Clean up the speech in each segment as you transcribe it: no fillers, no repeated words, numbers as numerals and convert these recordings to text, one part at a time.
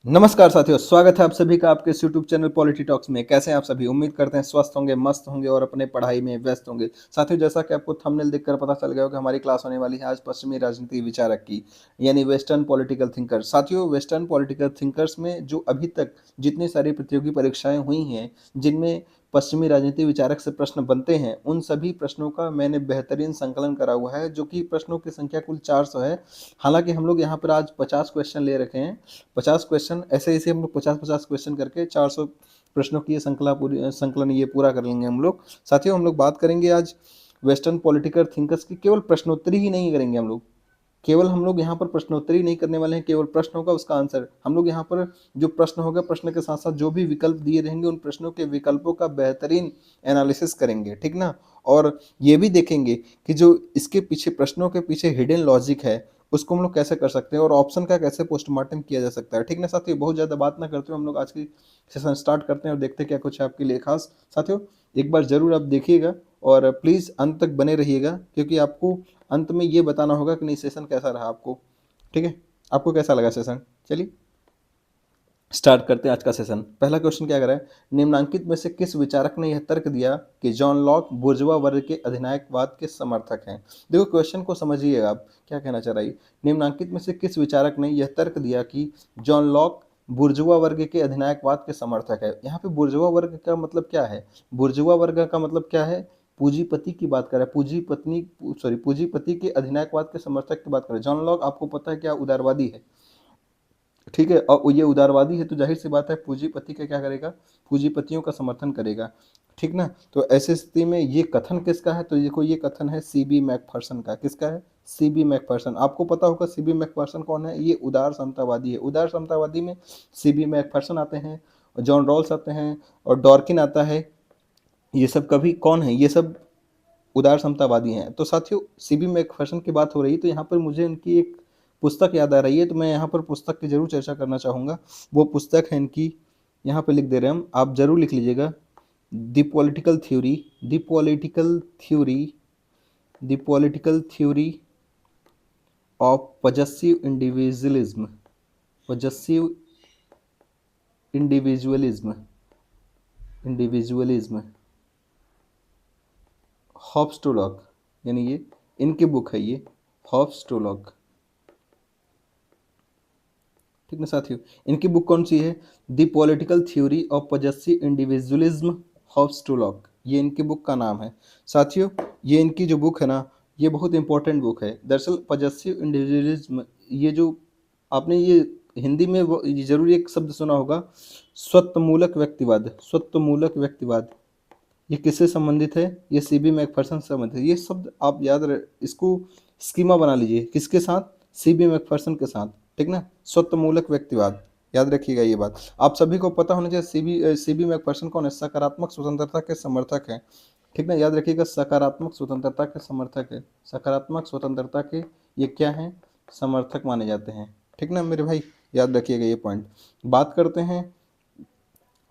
नमस्कार साथियों, स्वागत है आप सभी का आपके इस यूट्यूब चैनल पॉलिटी टॉक्स में। कैसे हैं आप सभी? उम्मीद करते हैं स्वस्थ होंगे, मस्त होंगे और अपने पढ़ाई में व्यस्त होंगे। साथियों, जैसा कि आपको थंबनेल देखकर पता चल गया होगा, हमारी क्लास होने वाली है आज पश्चिमी राजनीति विचारक की, यानी वेस्टर्न पॉलिटिकल थिंकर्स। साथियों, वेस्टर्न पॉलिटिकल थिंकर्स में जो अभी तक जितनी सारी प्रतियोगी परीक्षाएं हुई हैं, जिनमें पश्चिमी राजनीति विचारक से प्रश्न बनते हैं, उन सभी प्रश्नों का मैंने बेहतरीन संकलन करा हुआ है, जो कि प्रश्नों की संख्या कुल 400 है। हालांकि हम लोग यहाँ पर आज 50 क्वेश्चन ले रखे हैं। 50 क्वेश्चन ऐसे ऐसे हम लोग 50-50 क्वेश्चन करके 400 प्रश्नों की ये संकलन ये पूरा कर लेंगे हम लोग। साथियों, हम लोग बात करेंगे आज वेस्टर्न पॉलिटिकल थिंकर्स की। केवल प्रश्नोत्तरी ही नहीं करेंगे हम लोग, केवल हम लोग यहाँ पर प्रश्नोत्तरी नहीं करने वाले हैं, केवल प्रश्न होगा उसका आंसर। हम लोग यहाँ पर जो प्रश्न होगा, प्रश्न के साथ साथ जो भी विकल्प दिए रहेंगे, उन प्रश्नों के विकल्पों का बेहतरीन एनालिसिस करेंगे, ठीक ना। और ये भी देखेंगे कि जो इसके पीछे प्रश्नों के पीछे हिडन लॉजिक है, उसको हम लोग कैसे कर सकते हैं और ऑप्शन का कैसे पोस्टमार्टम किया जा सकता है, ठीक ना साथियों। बहुत ज़्यादा बात ना करते हुए हम लोग आज की सेशन स्टार्ट करते हैं और देखते हैं क्या कुछ है आपके लिए खास। साथियों, एक बार ज़रूर आप देखिएगा और प्लीज़ अंत तक बने रहिएगा, क्योंकि आपको अंत में ये बताना होगा कि नहीं सेशन कैसा रहा आपको, ठीक है। आपको कैसा लगा सेशन? चलिए स्टार्ट करते हैं आज का सेशन। पहला क्वेश्चन क्या कर रहा है, निम्नांकित में से किस विचारक ने यह तर्क दिया कि जॉन लॉक बुर्जुआ वर्ग के अधिनायकवाद के समर्थक हैं? देखो क्वेश्चन को समझिएगा, आप क्या कहना चाह रहा है। निम्नांकित में से किस विचारक ने यह तर्क दिया कि जॉन लॉक बुर्जुआ वर्ग के अधिनायकवाद के समर्थक है? यहाँ पे बुर्जुआ वर्ग का मतलब क्या है? बुर्जुआ वर्ग का मतलब क्या है? पूंजीपति की बात कर रहा है, पूंजीपति के अधिनायकवाद के समर्थक की बात कर रहे हैं। जॉन लॉक आपको पता है क्या उदारवादी है, ठीक है। और ये उदारवादी है तो जाहिर सी बात है पूंजीपति का क्या करेगा, पूंजीपतियों का समर्थन करेगा, ठीक ना। तो ऐसी स्थिति में ये कथन किसका है? तो देखो ये कथन है सीबी मैकफर्सन का। किसका है? CB Macpherson. आपको पता होगा सीबी मैकफर्सन कौन है? ये उदार समतावादी है। उदार समतावादी में सीबी मैकफर्सन आते हैं, जॉन रॉल्स आते हैं और डॉर्किन आता है। ये सब कभी कौन है? ये सब उदार समतावादी हैं। तो साथियों, सीबी मैकफर्सन की बात हो रही है तो यहाँ पर मुझे उनकी एक पुस्तक याद आ रही है, तो मैं यहाँ पर पुस्तक की जरूर चर्चा करना चाहूँगा। वो पुस्तक है इनकी, यहाँ पर लिख दे रहे हैं हम, आप जरूर लिख लीजिएगा। The political theory, the political theory, the political theory of possessive individualism, possessive individualism, individualism, Hobbs-to-lock, यानी ये इनकी बुक है, ये हॉब्स-टू-लॉक, ठीक ना साथियों। इनकी बुक कौन सी है? The political theory of possessive individualism, Hobbes to Locke, ये इनकी बुक का नाम है। साथियों, ये इनकी जो बुक है ना, ये बहुत इंपॉर्टेंट बुक है। दरअसल पजेसिव इंडिविजुअलिज्म, ये जो आपने ये हिंदी में वो ये जरूर एक शब्द सुना होगा, स्वत्वमूलक व्यक्तिवाद, स्वत्वमूलक व्यक्तिवाद। ये किससे संबंधित है? ये सीबी मैकफर्सन से संबंधित है। ये शब्द आप इसको स्कीमा बना लीजिए, किसके साथ? सीबी मैकफर्सन के साथ, ठीक ना। स्वत्वमूलक व्यक्तिवाद, याद रखिएगा ये बात। आप सभी को पता होना चाहिए सीबी मैकफर्सन कौन है? सकारात्मक स्वतंत्रता के समर्थक हैं, ठीक ना। याद रखिएगा, सकारात्मक स्वतंत्रता के समर्थक है। सकारात्मक स्वतंत्रता के ये क्या हैं? समर्थक माने जाते हैं, ठीक ना मेरे भाई, याद रखिएगा ये पॉइंट। बात करते हैं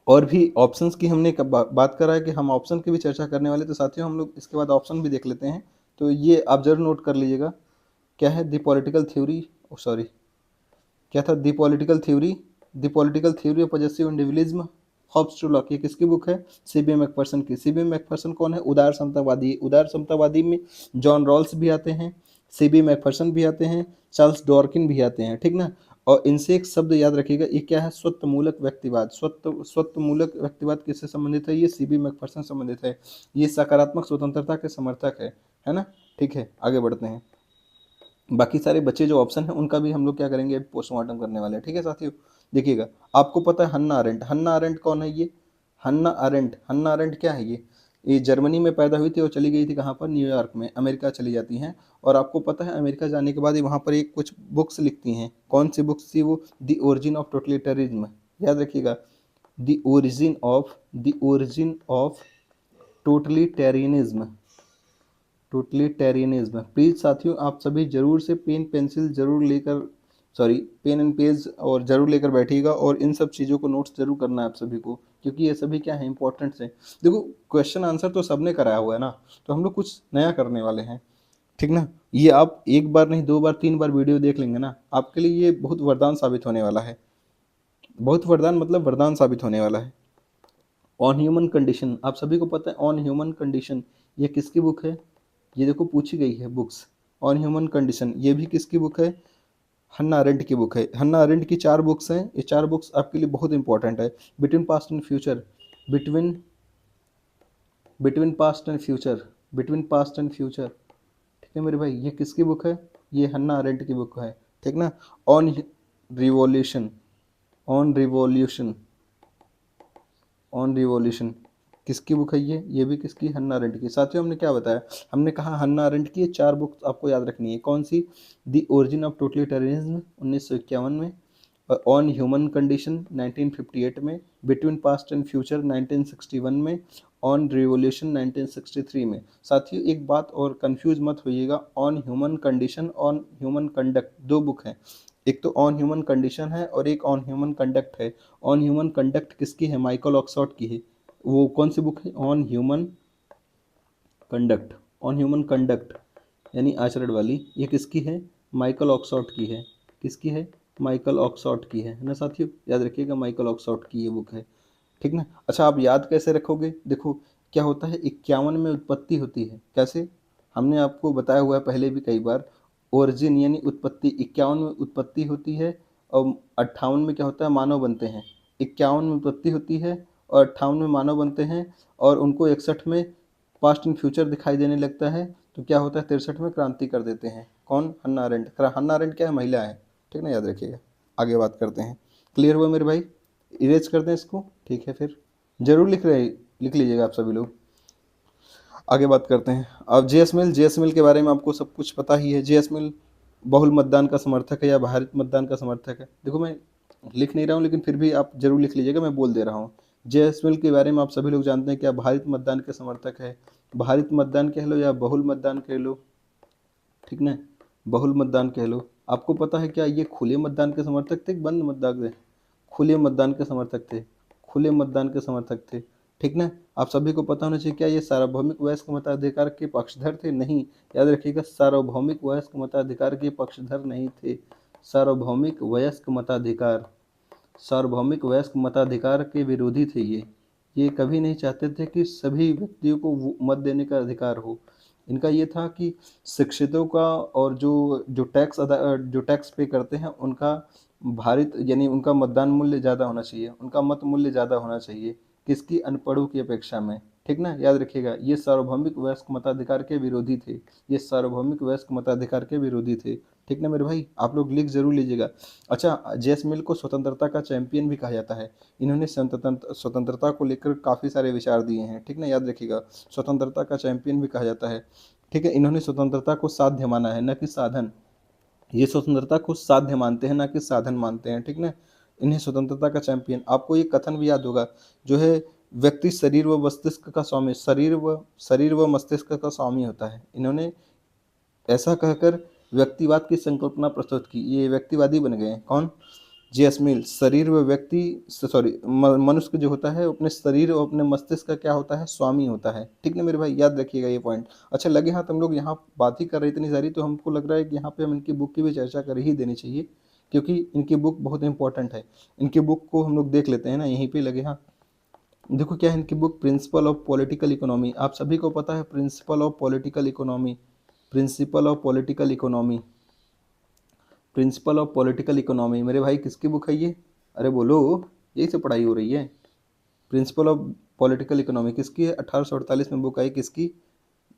और भी ऑप्शंस की। हमने बात करा है कि हम ऑप्शन की भी चर्चा करने वाले, तो साथियों हम लोग इसके बाद ऑप्शन भी देख लेते हैं। तो ये आप जरूर नोट कर लीजिएगा, क्या है? द पॉलिटिकल थ्योरी, सॉरी क्या था? The political theory, the political theory of possessive individualism, Hobbes to Locke. ये किसकी बुक है? सीबी मैकफर्सन की। सीबी मैकफर्सन कौन है? उदार समतावादी। उदार समतावादी में जॉन रॉल्स भी आते हैं, सीबी मैकफर्सन भी आते हैं, चार्ल्स डॉर्किन भी आते हैं, ठीक ना। और इनसे एक शब्द याद रखिएगा, ये क्या है? स्वत्वमूलक व्यक्तिवाद। स्वत्वमूलक व्यक्तिवाद किससे संबंधित है? ये सीबी मैकफर्सन संबंधित है। ये सकारात्मक स्वतंत्रता के समर्थक है ना। ठीक है, आगे बढ़ते हैं। बाकी सारे बच्चे जो ऑप्शन है उनका भी हम लोग क्या करेंगे? पोस्टमार्टम करने वाले हैं, ठीक है साथियों। देखिएगा, आपको पता है हन्ना अरेंट। हन्ना अरेंट कौन है? ये हन्ना अरेंट, हन्ना अरेंट क्या है? ये जर्मनी में पैदा हुई थी और चली गई थी कहाँ पर? न्यूयॉर्क में, अमेरिका चली जाती हैं। और आपको पता है अमेरिका जाने के बाद ये वहाँ पर एक कुछ बुक्स लिखती हैं। कौन सी बुक्स थी वो? द ओरिजिन ऑफ टोटलिटरिज्म, याद रखिएगा। The origin of totalitarianism, totalitarianism. Please साथियों, आप सभी जरूर से पेन पेंसिल जरूर लेकर, सॉरी पेन एंड पेज और जरूर लेकर बैठिएगा और इन सब चीज़ों को नोट्स जरूर करना है आप सभी को, क्योंकि ये सभी क्या है? इंपॉर्टेंट है। देखो क्वेश्चन आंसर तो सबने कराया हुआ है ना, तो हम लोग कुछ नया करने वाले हैं, ठीक ना। ये आप एक बार नहीं, दो बार, तीन बार वीडियो देख लेंगे ना, आपके लिए ये बहुत वरदान साबित होने वाला है। बहुत वरदान मतलब वरदान साबित होने वाला है। ऑन ह्यूमन कंडीशन, आप सभी को पता है ऑन ह्यूमन कंडीशन ये किसकी बुक है? ये देखो पूछी गई है बुक्स। ऑन ह्यूमन कंडीशन ये भी किसकी बुक है? हन्ना अरेंट की बुक है। हन्ना अरेंट की 4 बुक्स हैं, ये 4 बुक्स आपके लिए बहुत इंपॉर्टेंट है। Between past and future, between between past and future, between past and future, ठीक है मेरे भाई, ये किसकी बुक है? ये हन्ना अरेंट की बुक है, ठीक ना। On revolution, on revolution, on revolution किसकी बुक है? ये भी किसकी? हन्ना अरेंट की। साथियों हमने क्या बताया? हमने कहा हन्ना अरेंट की ये 4 बुक्स आपको याद रखनी है। कौन सी? द ओरिजिन ऑफ टोटलिटेरियनिज्म 1951 में, ऑन ह्यूमन कंडीशन 1958 में, बिटवीन पास्ट एंड फ्यूचर 1961 में, ऑन रिवॉल्यूशन 1963 में। साथियों एक बात और कंफ्यूज मत होइएगा, on human condition, on human conduct 2 book हैं। एक तो ऑन ह्यूमन कंडीशन है और एक ऑन ह्यूमन कंडक्ट है। ऑन ह्यूमन कंडक्ट किसकी है? माइकल ऑक्सफोर्ड की है। वो कौन सी बुक है? On human conduct, on human conduct यानी आचरण वाली, ये किसकी है? माइकल ऑक्सफोर्ड की है। किसकी है? माइकल ऑक्सफोर्ड की है ना साथियों, याद रखिएगा माइकल ऑक्सफोर्ड की ये बुक है, ठीक ना। अच्छा आप याद कैसे रखोगे? देखो क्या होता है, 51 में उत्पत्ति होती है। कैसे? हमने आपको बताया हुआ है पहले भी कई बार। ओरिजिन यानी उत्पत्ति 51 में उत्पत्ति होती है, और 58 में क्या होता है? मानव बनते हैं। 51 में उत्पत्ति होती है और 58 में मानव बनते हैं, और उनको 61 में पास्ट एंड फ्यूचर दिखाई देने लगता है। तो क्या होता है? 63 में क्रांति कर देते हैं। कौन? हन्ना अरेंट। हन्ना अरेंट क्या है? महिला है, ठीक ना, याद रखिएगा। आगे बात करते हैं। क्लियर हुआ मेरे भाई? इरेज कर दें इसको, ठीक है फिर। जरूर लिख लीजिएगा आप सभी लोग। आगे बात करते हैं। अब जेएस मिल, जेएस मिल के बारे में आपको सब कुछ पता ही है। जेएस मिल बहुल मतदान का समर्थक है या भारित मतदान का समर्थक है? देखो मैं लिख नहीं रहा हूँ, लेकिन फिर भी आप जरूर लिख लीजिएगा, मैं बोल दे रहा हूँ। जेएस मिल के बारे में आप सभी लोग जानते हैं क्या भारित मतदान के समर्थक है? भारित मतदान कह लो या बहुल मतदान कह लो, ठीक ना, बहुल मतदान कह लो। आपको पता है क्या ये खुले मतदान के समर्थक थे कि बंद मतदान थे? खुले मतदान के समर्थक थे, खुले मतदान के समर्थक थे, ठीक ना। आप सभी को पता होना चाहिए क्या ये सार्वभौमिक वयस्क मताधिकार के पक्षधर थे? नहीं, याद रखिएगा सार्वभौमिक वयस्क मताधिकार के पक्षधर नहीं थे। सार्वभौमिक वयस्क मताधिकार, सार्वभौमिक वयस्क मताधिकार के विरोधी थे ये कभी नहीं चाहते थे कि सभी व्यक्तियों को मत देने का अधिकार हो। इनका ये था कि शिक्षितों का और जो टैक्स पे करते हैं उनका भारित यानी उनका मतदान मूल्य ज़्यादा होना चाहिए, उनका मत मूल्य ज़्यादा होना चाहिए किसकी? अनपढ़ों की अपेक्षा में, ठीक ना। याद रखिएगा ये सार्वभौमिक वयस्क मताधिकार के विरोधी थे, ये सार्वभौमिक वयस्क मताधिकार के विरोधी थे, ठीक ना मेरे भाई। आप लोग लिख जरूर लीजिएगा। अच्छा जेस मिल को स्वतंत्रता का चैंपियन भी कहा जाता है। इन्होंने स्वतंत्रता को लेकर काफ़ी सारे विचार दिए हैं, ठीक ना, याद रखिएगा। स्वतंत्रता का चैंपियन भी कहा जाता है, ठीक है। इन्होंने स्वतंत्रता को साध्य माना है न कि साधन। ये स्वतंत्रता को साध्य मानते हैं ना कि साधन मानते हैं, ठीक ना। इन्हें स्वतंत्रता का चैंपियन, आपको ये कथन भी याद होगा जो है, व्यक्ति शरीर व मस्तिष्क का स्वामी, शरीर व मस्तिष्क का स्वामी होता है। इन्होंने ऐसा कहकर व्यक्तिवाद की संकल्पना प्रस्तुत की, ये व्यक्तिवादी बन गए। कौन? जेएस मिल। शरीर व व्यक्ति सॉरी मनुष्य जो होता है अपने शरीर और अपने मस्तिष्क का क्या होता है? स्वामी होता है, ठीक ना मेरे भाई, याद रखिएगा ये पॉइंट। अच्छा लगे हाथ हम लोग यहाँ बात ही कर रहे इतनी सारी, तो हमको लग रहा है कि यहाँ पे हम इनकी बुक की भी चर्चा कर ही देनी चाहिए, क्योंकि इनकी बुक बहुत इंपॉर्टेंट है। इनकी बुक को हम लोग देख लेते हैं ना, यहीं पे लगे हाथ। देखो क्या है इनकी book, principle of political economy. आप सभी को पता है principle of political economy, principle of political economy, principle of political economy मेरे भाई किसकी बुक है ये? अरे बोलो, यही से पढ़ाई हो रही है। प्रिंसिपल ऑफ पॉलिटिकल इकोनॉमी किसकी है? 1848 में बुक आई, किसकी?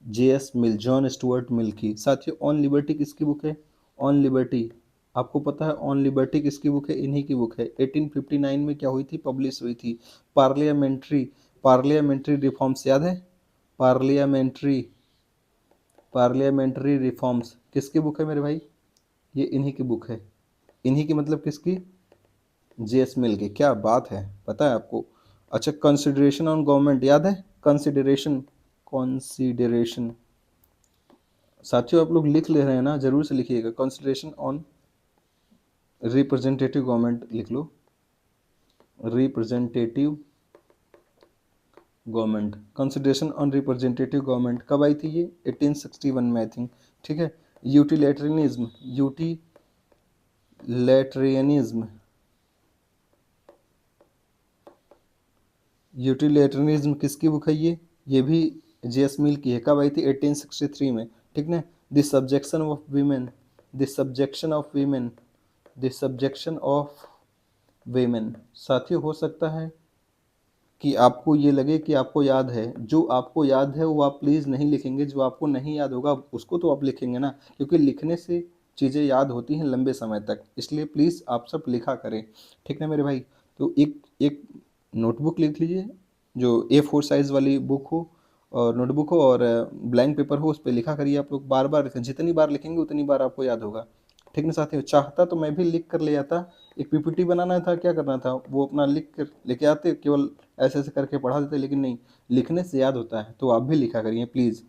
जेएस मिल, जॉन स्टुअर्ट मिल की। साथियों ऑन लिबर्टी किसकी बुक है? ऑन लिबर्टी, आपको पता है ऑन लिबर्टी किसकी बुक है? इन्हीं की बुक है। 1859 में क्या हुई थी? पब्लिश हुई थी। पार्लियामेंट्री, पार्लियामेंट्री रिफॉर्म्स, याद है? पार्लियामेंट्री, पार्लियामेंट्री रिफॉर्म्स किसकी बुक है मेरे भाई? ये इन्हीं की बुक है। इन्हीं की मतलब किसकी? जेएस मिल की। क्या बात है, पता है आपको। अच्छा कंसिडरेशन ऑन गवर्नमेंट, याद है? कंसिडरेशन, कंसिडरेशन, साथियों आप लोग लिख ले रहे हैं ना, जरूर से लिखिएगा। कंसिडरेशन ऑन रिप्रेजेंटेटिव गवर्नमेंट लिख लो, representative government, consideration on representative government कब आई थी ये? 1861 में आई थिंक, ठीक है। यूटिलेटरियनिज्म, यूटिलेटरियनिज्म, यूटिलिटेरियनिज्म किसकी बुक है ये भी जेएस मिल की है। कब आई थी? 1863 में, ठीक ना। The subjection of women, the subjection of women, the subjection of women. साथियों, हो सकता है कि आपको ये लगे कि आपको याद है। जो आपको याद है वो आप प्लीज़ नहीं लिखेंगे, जो आपको नहीं याद होगा उसको तो आप लिखेंगे ना, क्योंकि लिखने से चीज़ें याद होती हैं लंबे समय तक। इसलिए प्लीज़ आप सब लिखा करें, ठीक है मेरे भाई। तो एक एक नोटबुक लिख लीजिए, जो A4 साइज़ वाली बुक हो, और नोटबुक हो और ब्लैंक पेपर हो, उस पे लिखा करिए आप लोग। बार-बार लिखें, जितनी बार लिखेंगे उतनी बार आपको याद होगा, ठीक ना साथियों। चाहता तो मैं भी लिख कर ले आता, एक पीपीटी बनाना था, क्या करना था, वो अपना लिख कर लेके आते, केवल ऐसे ऐसे करके पढ़ा देते। लेकिन नहीं, लिखने से याद होता है, तो आप भी लिखा करिए प्लीज़,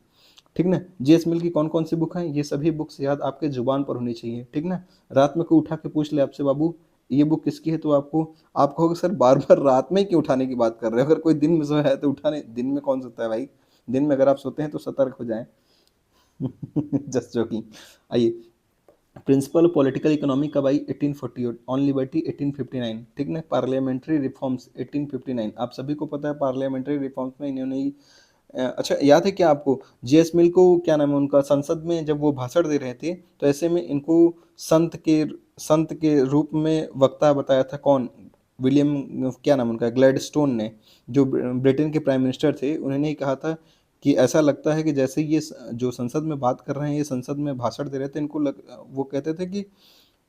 ठीक ना। जेएस मिल की कौन कौन सी बुक हैं, ये सभी बुक्स याद आपके जुबान पर होनी चाहिए, ठीक ना। रात में कोई उठा के पूछ ले आपसे, बाबू ये बुक किसकी है, तो आपको आप कहोगे सर बार बार रात में ही क्यों उठाने की बात कर रहे हो। अगर कोई दिन में सोया है तो उठाने, दिन में कौन सोता है भाई। दिन में अगर आप सोते हैं तो सतर्क हो जाएं। Just joking. आइए, प्रिंसिपल पॉलिटिकल इकोनॉमी कब आई? 1848। ऑन लिबर्टी 1859, ठीक ना। पार्लियामेंट्री रिफॉर्म्स 1859, आप सभी को पता है पार्लियामेंट्री रिफॉर्म्स में इन्होंने ही अच्छा याद है क्या आपको? जेएस मिल को क्या नाम है उनका, संसद में जब वो भाषण दे रहे थे तो ऐसे में इनको संत के रूप में वक्ता बताया था कौन? विलियम क्या नाम उनका, ग्लैडस्टोन ने, जो ब्रिटेन के प्राइम मिनिस्टर थे। उन्होंने ही कहा था कि ऐसा लगता है कि जैसे ये जो संसद में बात कर रहे हैं, ये संसद में भाषण दे रहे थे, वो कहते थे कि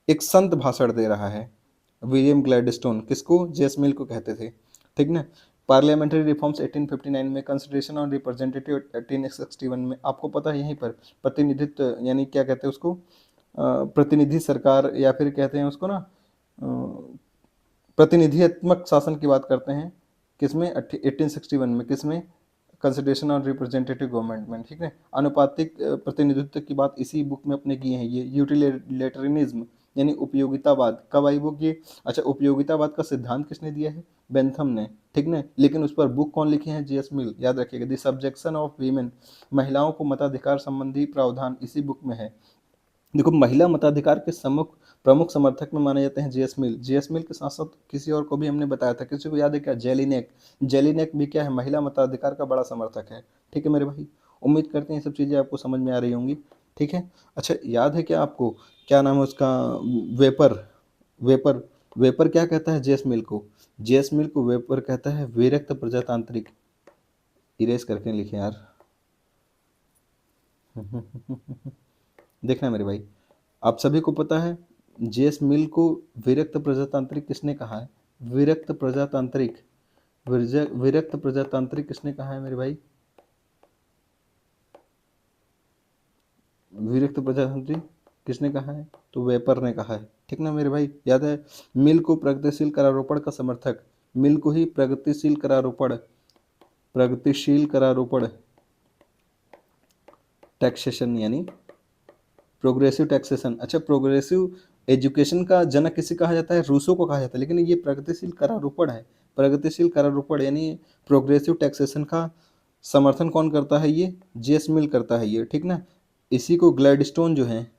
एक संत भाषण दे रहा है। विलियम ग्लैडस्टोन किसको? जेस मिल को कहते थे, ठीक ना। पार्लियामेंट्री रिफॉर्म्स 1859 में, कंसिडरेशन ऑन रिप्रेजेंटेटिव 1861 में, आपको पता है यहीं पर प्रतिनिधित्व, यानी क्या कहते हैं उसको, प्रतिनिधि सरकार, या फिर कहते हैं उसको ना प्रतिनिधित्मक शासन की बात करते हैं, किसमें? 1861 में, किसमें? कंसिडरेशन ऑन रिप्रेजेंटेटिव गवर्नमेंट में, ठीक है। अनुपातिक प्रतिनिधित्व की बात इसी बुक में अपने की है। ये यूटिलिटेरियनिज्म यानी उपयोगितावाद, कब आई बुक ये? अच्छा, उपयोगितावाद का सिद्धांत किसने दिया है? बेंथम ने, ठीक ना। लेकिन उस पर बुक कौन लिखे हैं? जेएस मिल, याद रखिएगा। द सब्जेक्शन ऑफ वीमेन, महिलाओं को मताधिकार संबंधी प्रावधान, इसी बुक में है। देखो, महिला मताधिकार के प्रमुख समर्थक में माने जाते हैं जेएस मिल। जेएस मिल के साथ साथ किसी और को भी हमने बताया था, किसी को याद है क्या? जेलिनेक। जेलिनेक भी क्या है? महिला मताधिकार का बड़ा समर्थक है, ठीक है मेरे भाई। उम्मीद करते हैं ये सब चीज़ें आपको समझ में आ रही होंगी, ठीक है। अच्छा, याद है क्या आपको, क्या नाम है उसका, वेपर, वेपर, वेपर क्या कहता है जेएस मिल को? जेएस मिल को वेपर कहता है विरक्त प्रजातांत्रिक। इरेज करके लिखे यार। देखना मेरे भाई, आप सभी को पता है जेएस मिल को विरक्त प्रजातांत्रिक किसने कहा है? विरक्त प्रजातांत्रिक, विरक्त प्रजातांत्रिक किसने कहा है मेरे भाई? विरक्त प्रजातांत्रिक किसने कहा है? तो वेपर ने कहा है, ठीक ना मेरे भाई, याद है। मिल को प्रगतिशील करारोपण का समर्थक, मिल को ही प्रगतिशील करारोपण, प्रगतिशील करारोपण, टैक्सेशन यानी प्रोग्रेसिव टैक्सेशन। अच्छा, प्रोग्रेसिव एजुकेशन का जनक किसे कहा जाता है? रूसो को कहा जाता है। लेकिन ये प्रगतिशील करारोपण है, प्रगतिशील करारोपण यानी प्रोग्रेसिव टैक्सेशन का समर्थन कौन करता है? ये जेएस मिल करता है ये, ठीक ना। इसी को ग्लैडस्टोन जो है,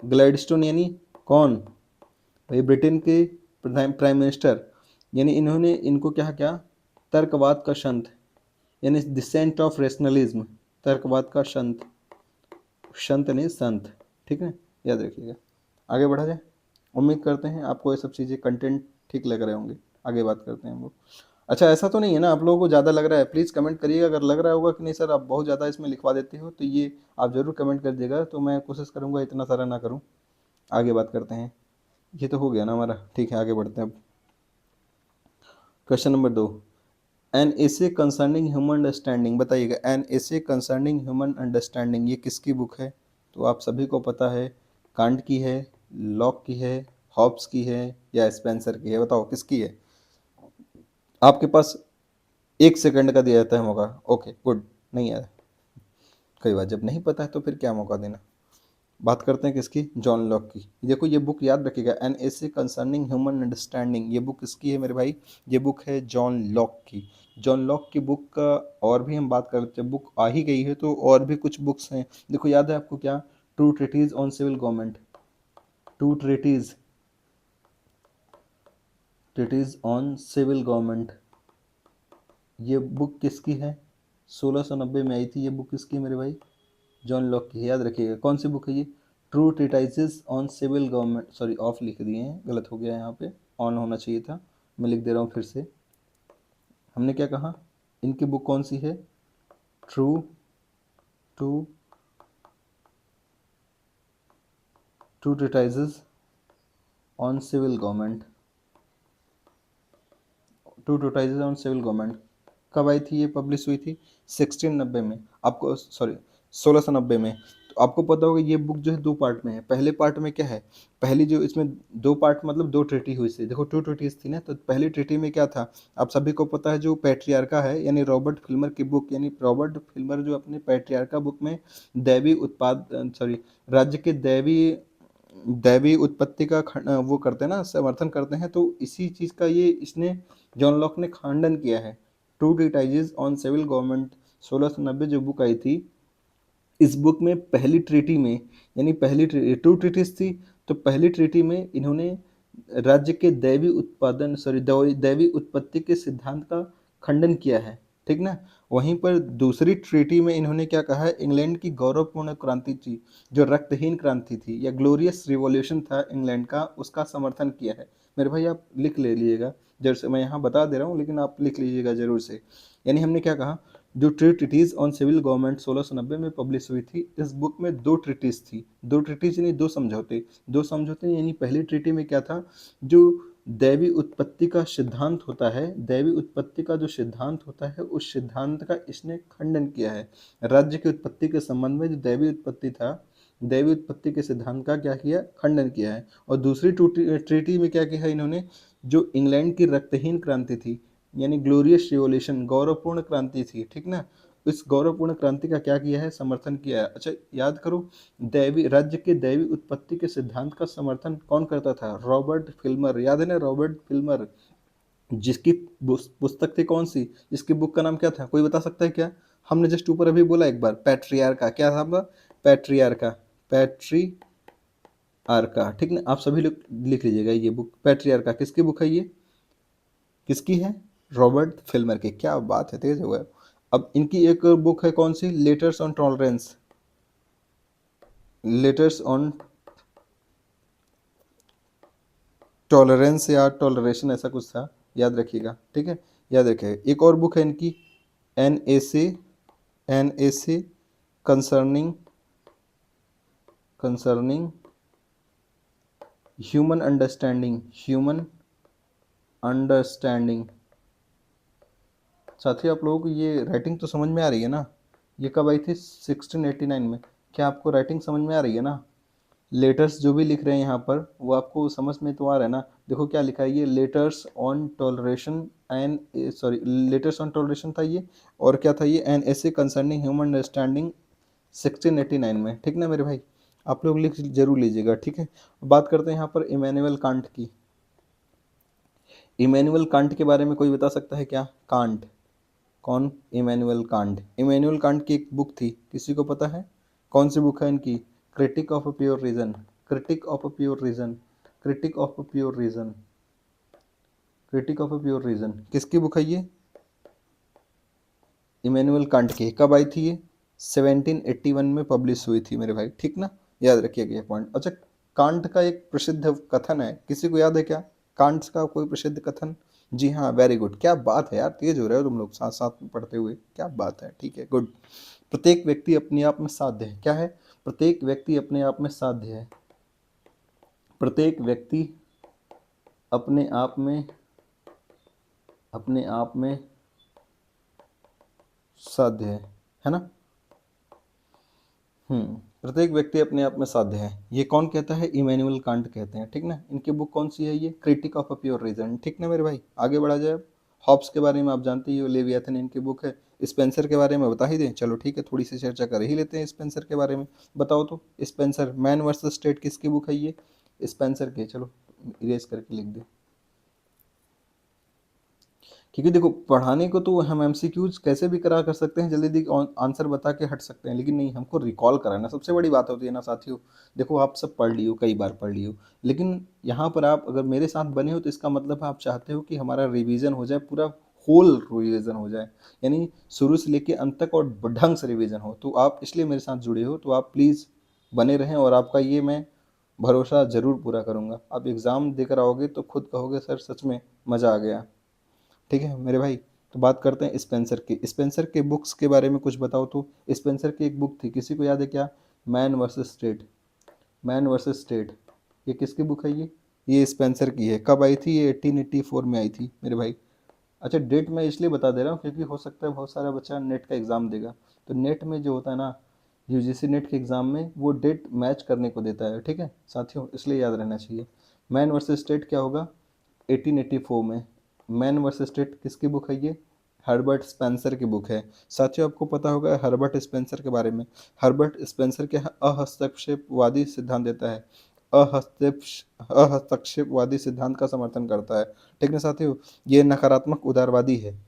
ग्लैडस्टोन यानी कौन भाई? ब्रिटेन के प्राइम मिनिस्टर, यानी इन्होंने इनको क्या क्या, तर्कवाद का संत, यानी डिसेंट ऑफ रेशनलिज्म, तर्कवाद का संत, संत नहीं संत, ठीक है, याद रखिएगा। आगे बढ़ा जाए। उम्मीद करते हैं आपको ये सब चीज़ें कंटेंट ठीक लग रहे होंगे। आगे बात करते हैं हम लोग। अच्छा, ऐसा तो नहीं है ना आप लोगों को ज़्यादा लग रहा है? प्लीज़ कमेंट करिएगा अगर लग रहा होगा कि नहीं सर आप बहुत ज़्यादा इसमें लिखवा देते हो, तो ये आप ज़रूर कमेंट कर दीजिएगा, तो मैं कोशिश करूँगा इतना सारा ना करूँ। आगे बात करते हैं। ये तो हो गया ना हमारा, ठीक है, आगे बढ़ते हैं अब। Question number 2, an essay concerning human understanding, बताइएगा। An essay concerning human understanding ये किसकी बुक है? तो आप सभी को पता है कांट की है, लॉक की है, हॉब्स की है, या स्पेंसर की है? बताओ किसकी है। आपके पास 1 सेकंड का दिया जाता है मौका। ओके गुड, नहीं आया, कोई बात, जब नहीं पता है तो फिर क्या मौका देना। बात करते हैं किसकी? जॉन लॉक की। देखो ये बुक याद रखिएगा, N essay concerning human understanding, ये बुक किसकी है मेरे भाई? ये बुक है जॉन लॉक की। जॉन लॉक की बुक का और भी हम बात करते हैं, बुक आ ही गई है तो और भी कुछ बुक्स हैं। देखो याद है आपको क्या? Two treatises on civil government, two treatises, treatises on civil government, ये बुक किसकी है? 1690 में आई थी ये बुक, किसकी मेरे भाई? जॉन लॉक की है, याद रखिएगा। कौन सी बुक है ये? True treatises on civil government, sorry of लिख दिए हैं, गलत हो गया यहाँ पे, ऑन होना चाहिए था, मैं लिख दे रहा हूँ फिर से। हमने क्या कहा? इनकी बुक कौन सी है? True two true treatises on civil government, two treatises on civil government. कब आई थी ये? पब्लिश हुई थी 1690 में, आपको सॉरी 1690 में। तो आपको पता होगा ये बुक जो है 2 पार्ट में है। पहले पार्ट में क्या है? पहली जो इसमें 2 पार्ट मतलब 2 ट्रीटी हुई थी। देखो 2 ट्रीटीज थी ना, तो पहली ट्रीटी में क्या था? आप सभी को पता है, जो पैट्रियार्का है यानी रॉबर्ट फिल्मर की बुक, यानी रॉबर्ट फिल्मर जो अपने पैट्रियार्का बुक में दैवी उत्पाद सॉरी राज्य के दैवी दैवी उत्पत्ति का वो करते हैं ना, समर्थन करते हैं। तो इसी चीज़ का ये इसने जॉन लॉक ने खंडन किया है। टू ट्रीटाइजेस ऑन सिविल गवर्नमेंट 1690 जो बुक आई थी, इस बुक में पहली ट्रीटी में, यानी पहली 2 ट्रीटीज थी, तो पहली ट्रीटी में इन्होंने राज्य के दैवी उत्पादन सॉरी दैवी उत्पत्ति के सिद्धांत का खंडन किया है, ठीक ना। वहीं पर दूसरी ट्रीटी में इन्होंने क्या कहा है? इंग्लैंड की गौरवपूर्ण क्रांति थी, जो रक्तहीन क्रांति थी या ग्लोरियस रिवॉल्यूशन था इंग्लैंड का, उसका समर्थन किया है। मेरे भाई आप लिख ले लीजिएगा, जैसे मैं यहाँ बता दे रहा हूँ लेकिन आप लिख लीजिएगा जरूर से। यानी हमने क्या कहा? जो ट्रीटीज ऑन सिविल गवर्नमेंट 1690 में पब्लिश हुई थी, इस बुक में 2 ट्रीटीज थी। 2 ट्रीटीज यानी 2 समझौते। 2 समझौते यानी पहली ट्रीटी में क्या था? जो दैवी उत्पत्ति का सिद्धांत होता है, दैवी उत्पत्ति का जो सिद्धांत होता है, उस सिद्धांत का इसने खंडन किया है। राज्य की उत्पत्ति के संबंध में जो दैवी उत्पत्ति था, दैवी उत्पत्ति के सिद्धांत का क्या किया? खंडन किया है। और दूसरी ट्रीटी में क्या किया है इन्होंने? जो इंग्लैंड की रक्तहीन क्रांति थी, यानी ग्लोरियस रिवॉल्यूशन, गौरवपूर्ण क्रांति थी, ठीक ना, इस गौरवपूर्ण क्रांति का क्या किया है? समर्थन किया है। अच्छा याद करो, दैवी राज्य के दैवी उत्पत्ति के सिद्धांत का समर्थन कौन करता था? रॉबर्ट फिल्मर, याद है ना रॉबर्ट फिल्मर, जिसकी पुस्तक थी कौन सी? जिसकी बुक का नाम क्या था? कोई बता सकता है क्या? हमने जस्ट ऊपर अभी बोला एक बार, पैट्रियार्का। क्या था आपका? पैट्रियार्का, पैट्रियार्का, ठीक ना। आप सभी लोग लिख लीजिएगा, ये बुक पैट्रियार्का किसकी बुक है? ये किसकी है? रॉबर्ट फिल्मर की। क्या बात है, तेज हो गए। अब इनकी एक बुक है कौन सी? Letters on tolerance, letters on tolerance या टॉलरेशन ऐसा कुछ था, याद रखिएगा, ठीक है, याद रखिएगा। एक और बुक है इनकी, an essay concerning concerning human understanding, human understanding. साथी आप लोगों को ये राइटिंग तो समझ में आ रही है ना? ये कब आई थी? 1689 में। क्या आपको राइटिंग समझ में आ रही है ना? लेटर्स जो भी लिख रहे हैं यहाँ पर, वो आपको समझ में तो आ रहा है ना? देखो क्या लिखा है ये, letters on toleration and sorry letters on toleration था ये, और क्या था ये? N essay concerning human understanding 1689 में, ठीक ना मेरे भाई। आप लोग लिख जरूर लीजिएगा, ठीक है। बात करते हैं यहाँ पर इमैनुअल कांट की। इमैनुअल कांट के बारे में कोई बता सकता है क्या? कांट, कौन? Immanuel Kant. इमैनुअल कांट की एक बुक थी, किसी को पता है? कौन सी बुक है इनकी? Critique of a pure reason, critique of a pure reason, critique of a pure reason, critique of a pure reason किसकी बुक है ये? इमैनुअल कांट की। कब आई थी ये? 1781 में पब्लिश हुई थी मेरे भाई, ठीक ना। याद रखिएगा ये पॉइंट। अच्छा, कांट का एक प्रसिद्ध कथन है, किसी को याद है क्या? कांट का कोई प्रसिद्ध कथन? जी हाँ, वेरी गुड, क्या बात है यार, तेज हो रहे हो तुम लोग साथ साथ में पढ़ते हुए, क्या बात है, ठीक है, गुड। प्रत्येक व्यक्ति अपने आप में साध्य है। क्या है? प्रत्येक व्यक्ति अपने आप में साध्य है। प्रत्येक व्यक्ति अपने आप में साध्य है ना? प्रत्येक व्यक्ति अपने आप में साध्य है, ये कौन कहता है? इमैनुअल कांट कहते हैं, ठीक ना। इनकी बुक कौन सी है? ये critique of a pure reason, ठीक ना मेरे भाई। आगे बढ़ा जाए। हॉब्स के बारे में आप जानते ही हो, लेवियाथन इनकी बुक है। स्पेंसर के बारे में बता ही दें, चलो ठीक है, थोड़ी सी चर्चा कर ही लेते हैं स्पेंसर के बारे में। बताओ तो, स्पेंसर मैन वर्सेस स्टेट किसकी बुक है ये? स्पेंसर की। चलो इरेज करके लिख दे, क्योंकि देखो पढ़ाने को तो हम एमसीक्यूज कैसे भी करा कर सकते हैं, जल्दी जल्दी आंसर बता के हट सकते हैं, लेकिन नहीं, हमको रिकॉल कराना सबसे बड़ी बात होती है ना साथियों। देखो आप सब पढ़ लियो, कई बार पढ़ लियो, लेकिन यहाँ पर आप अगर मेरे साथ बने हो तो इसका मतलब आप चाहते हो कि हमारा रिवीजन हो जाए, पूरा होल रिवीजन हो जाए, यानी शुरू से लेके अंत तक और ढंग से रिवीजन हो। तो आप इसलिए मेरे साथ जुड़े हो, तो आप प्लीज़ बने रहें और आपका ये मैं भरोसा ज़रूर पूरा करूँगा। आप एग्ज़ाम देकर आओगे तो खुद कहोगे सर सच में मज़ा आ गया। ठीक है मेरे भाई? तो बात करते हैं स्पेंसर की। स्पेंसर के बुक्स के बारे में कुछ बताओ तो? स्पेंसर की एक बुक थी, किसी को याद है क्या? Man versus state. Man versus state, ये किसकी बुक है ये? ये स्पेंसर की है। कब आई थी ये? 1884 में आई थी मेरे भाई। अच्छा, डेट मैं इसलिए बता दे रहा हूँ क्योंकि हो सकता है बहुत सारा बच्चा नेट का एग्ज़ाम देगा, तो नेट में जो होता है ना, यूजीसी नेट के एग्ज़ाम में वो डेट मैच करने को देता है। ठीक है साथियों, इसलिए याद रहना चाहिए। मैन वर्सेस स्टेट क्या होगा? 1884 में। मैन वर्सेस स्टेट किसकी बुक है ये? हर्बर्ट स्पेंसर की बुक है। साथियों आपको पता होगा हर्बर्ट स्पेंसर के बारे में। हर्बर्ट स्पेंसर क्या है? अहस्तक्षेपवादी सिद्धांत देता है। अहस्तक्षेप अहस्तक्षेपवादी सिद्धांत का समर्थन करता है। ठीक है साथियों, ये नकारात्मक उदारवादी है।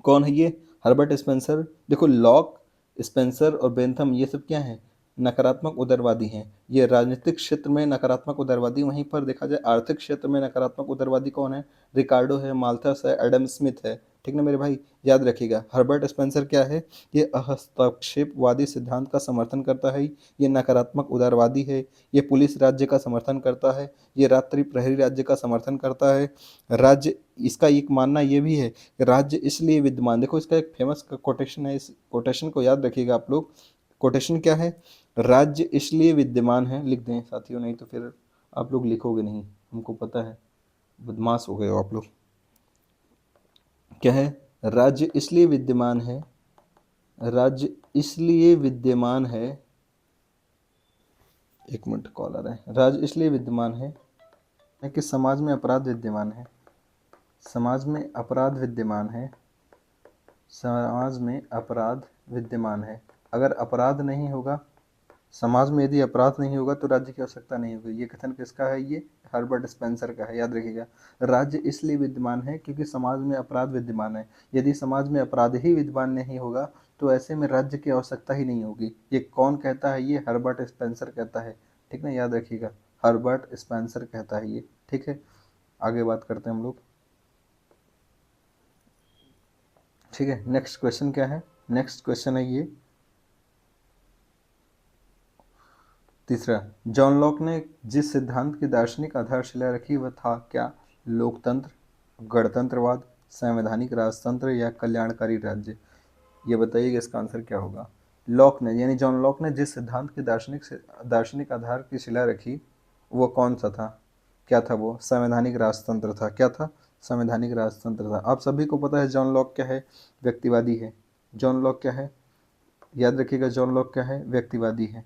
कौन है ये? Herbert Spencer. देखो लॉक, स्पेंसर और बेंथम ये सब क्या हैं? नकारात्मक उदारवादी हैं। ये राजनीतिक क्षेत्र में नकारात्मक उदारवादी, वहीं पर देखा जाए आर्थिक क्षेत्र में नकारात्मक उदारवादी कौन है? रिकार्डो है, माल्थस है, एडम स्मिथ है। ठीक ना मेरे भाई, याद रखिएगा। हर्बर्ट स्पेंसर क्या है? ये अहस्तक्षेपवादी सिद्धांत का समर्थन करता है। ये नकारात्मक उदारवादी है। ये पुलिस राज्य का समर्थन करता है। ये रात्रि प्रहरी राज्य का समर्थन करता है। राज्य, इसका एक मानना ये भी है, राज्य इसलिए विद्यमान, देखो इसका एक फेमस कोटेशन है, इस कोटेशन को याद रखिएगा आप लोग। कोटेशन क्या है? राज्य इसलिए विद्यमान है, लिख दें साथियों, नहीं तो फिर आप लोग लिखोगे नहीं, हमको पता है, बदमाश हो गए हो आप लोग। क्या है? राज्य इसलिए विद्यमान है, राज्य इसलिए विद्यमान है, एक मिनट कॉल आ रहा है। राज्य इसलिए विद्यमान है कि समाज में अपराध विद्यमान है। समाज में अपराध विद्यमान है। समाज में अपराध विद्यमान है। अगर अपराध नहीं होगा, समाज में यदि अपराध नहीं होगा तो राज्य की आवश्यकता नहीं होगी। ये कथन किसका है? ये हर्बर्ट स्पेंसर का है, याद रखिएगा। राज्य इसलिए विद्यमान है क्योंकि समाज में अपराध विद्यमान है। यदि समाज में अपराध ही विद्यमान नहीं होगा तो ऐसे में राज्य की आवश्यकता ही नहीं होगी। ये कौन कहता है? ये हर्बर्ट स्पेंसर कहता है। ठीक ना, याद रखिएगा, हर्बर्ट स्पेंसर कहता है ये। ठीक है, आगे बात करते हैं हम लोग। ठीक है, नेक्स्ट क्वेश्चन क्या है? नेक्स्ट क्वेश्चन है ये तीसरा। जॉन लॉक ने जिस सिद्धांत की दार्शनिक आधारशिला रखी वह था क्या? लोकतंत्र, गणतंत्रवाद, संवैधानिक राजतंत्र या कल्याणकारी राज्य? ये बताइएगा इसका आंसर क्या होगा। लॉक ने, यानी जॉन लॉक ने जिस सिद्धांत की दार्शनिक आधार की शिला रखी वो कौन सा था? क्या था वो? संवैधानिक राजतंत्र था। क्या था? संवैधानिक राजतंत्र था। आप सभी को पता है जॉन लॉक क्या है? व्यक्तिवादी है। जॉन लॉक क्या है? याद रखिएगा, जॉन लॉक क्या है? व्यक्तिवादी है।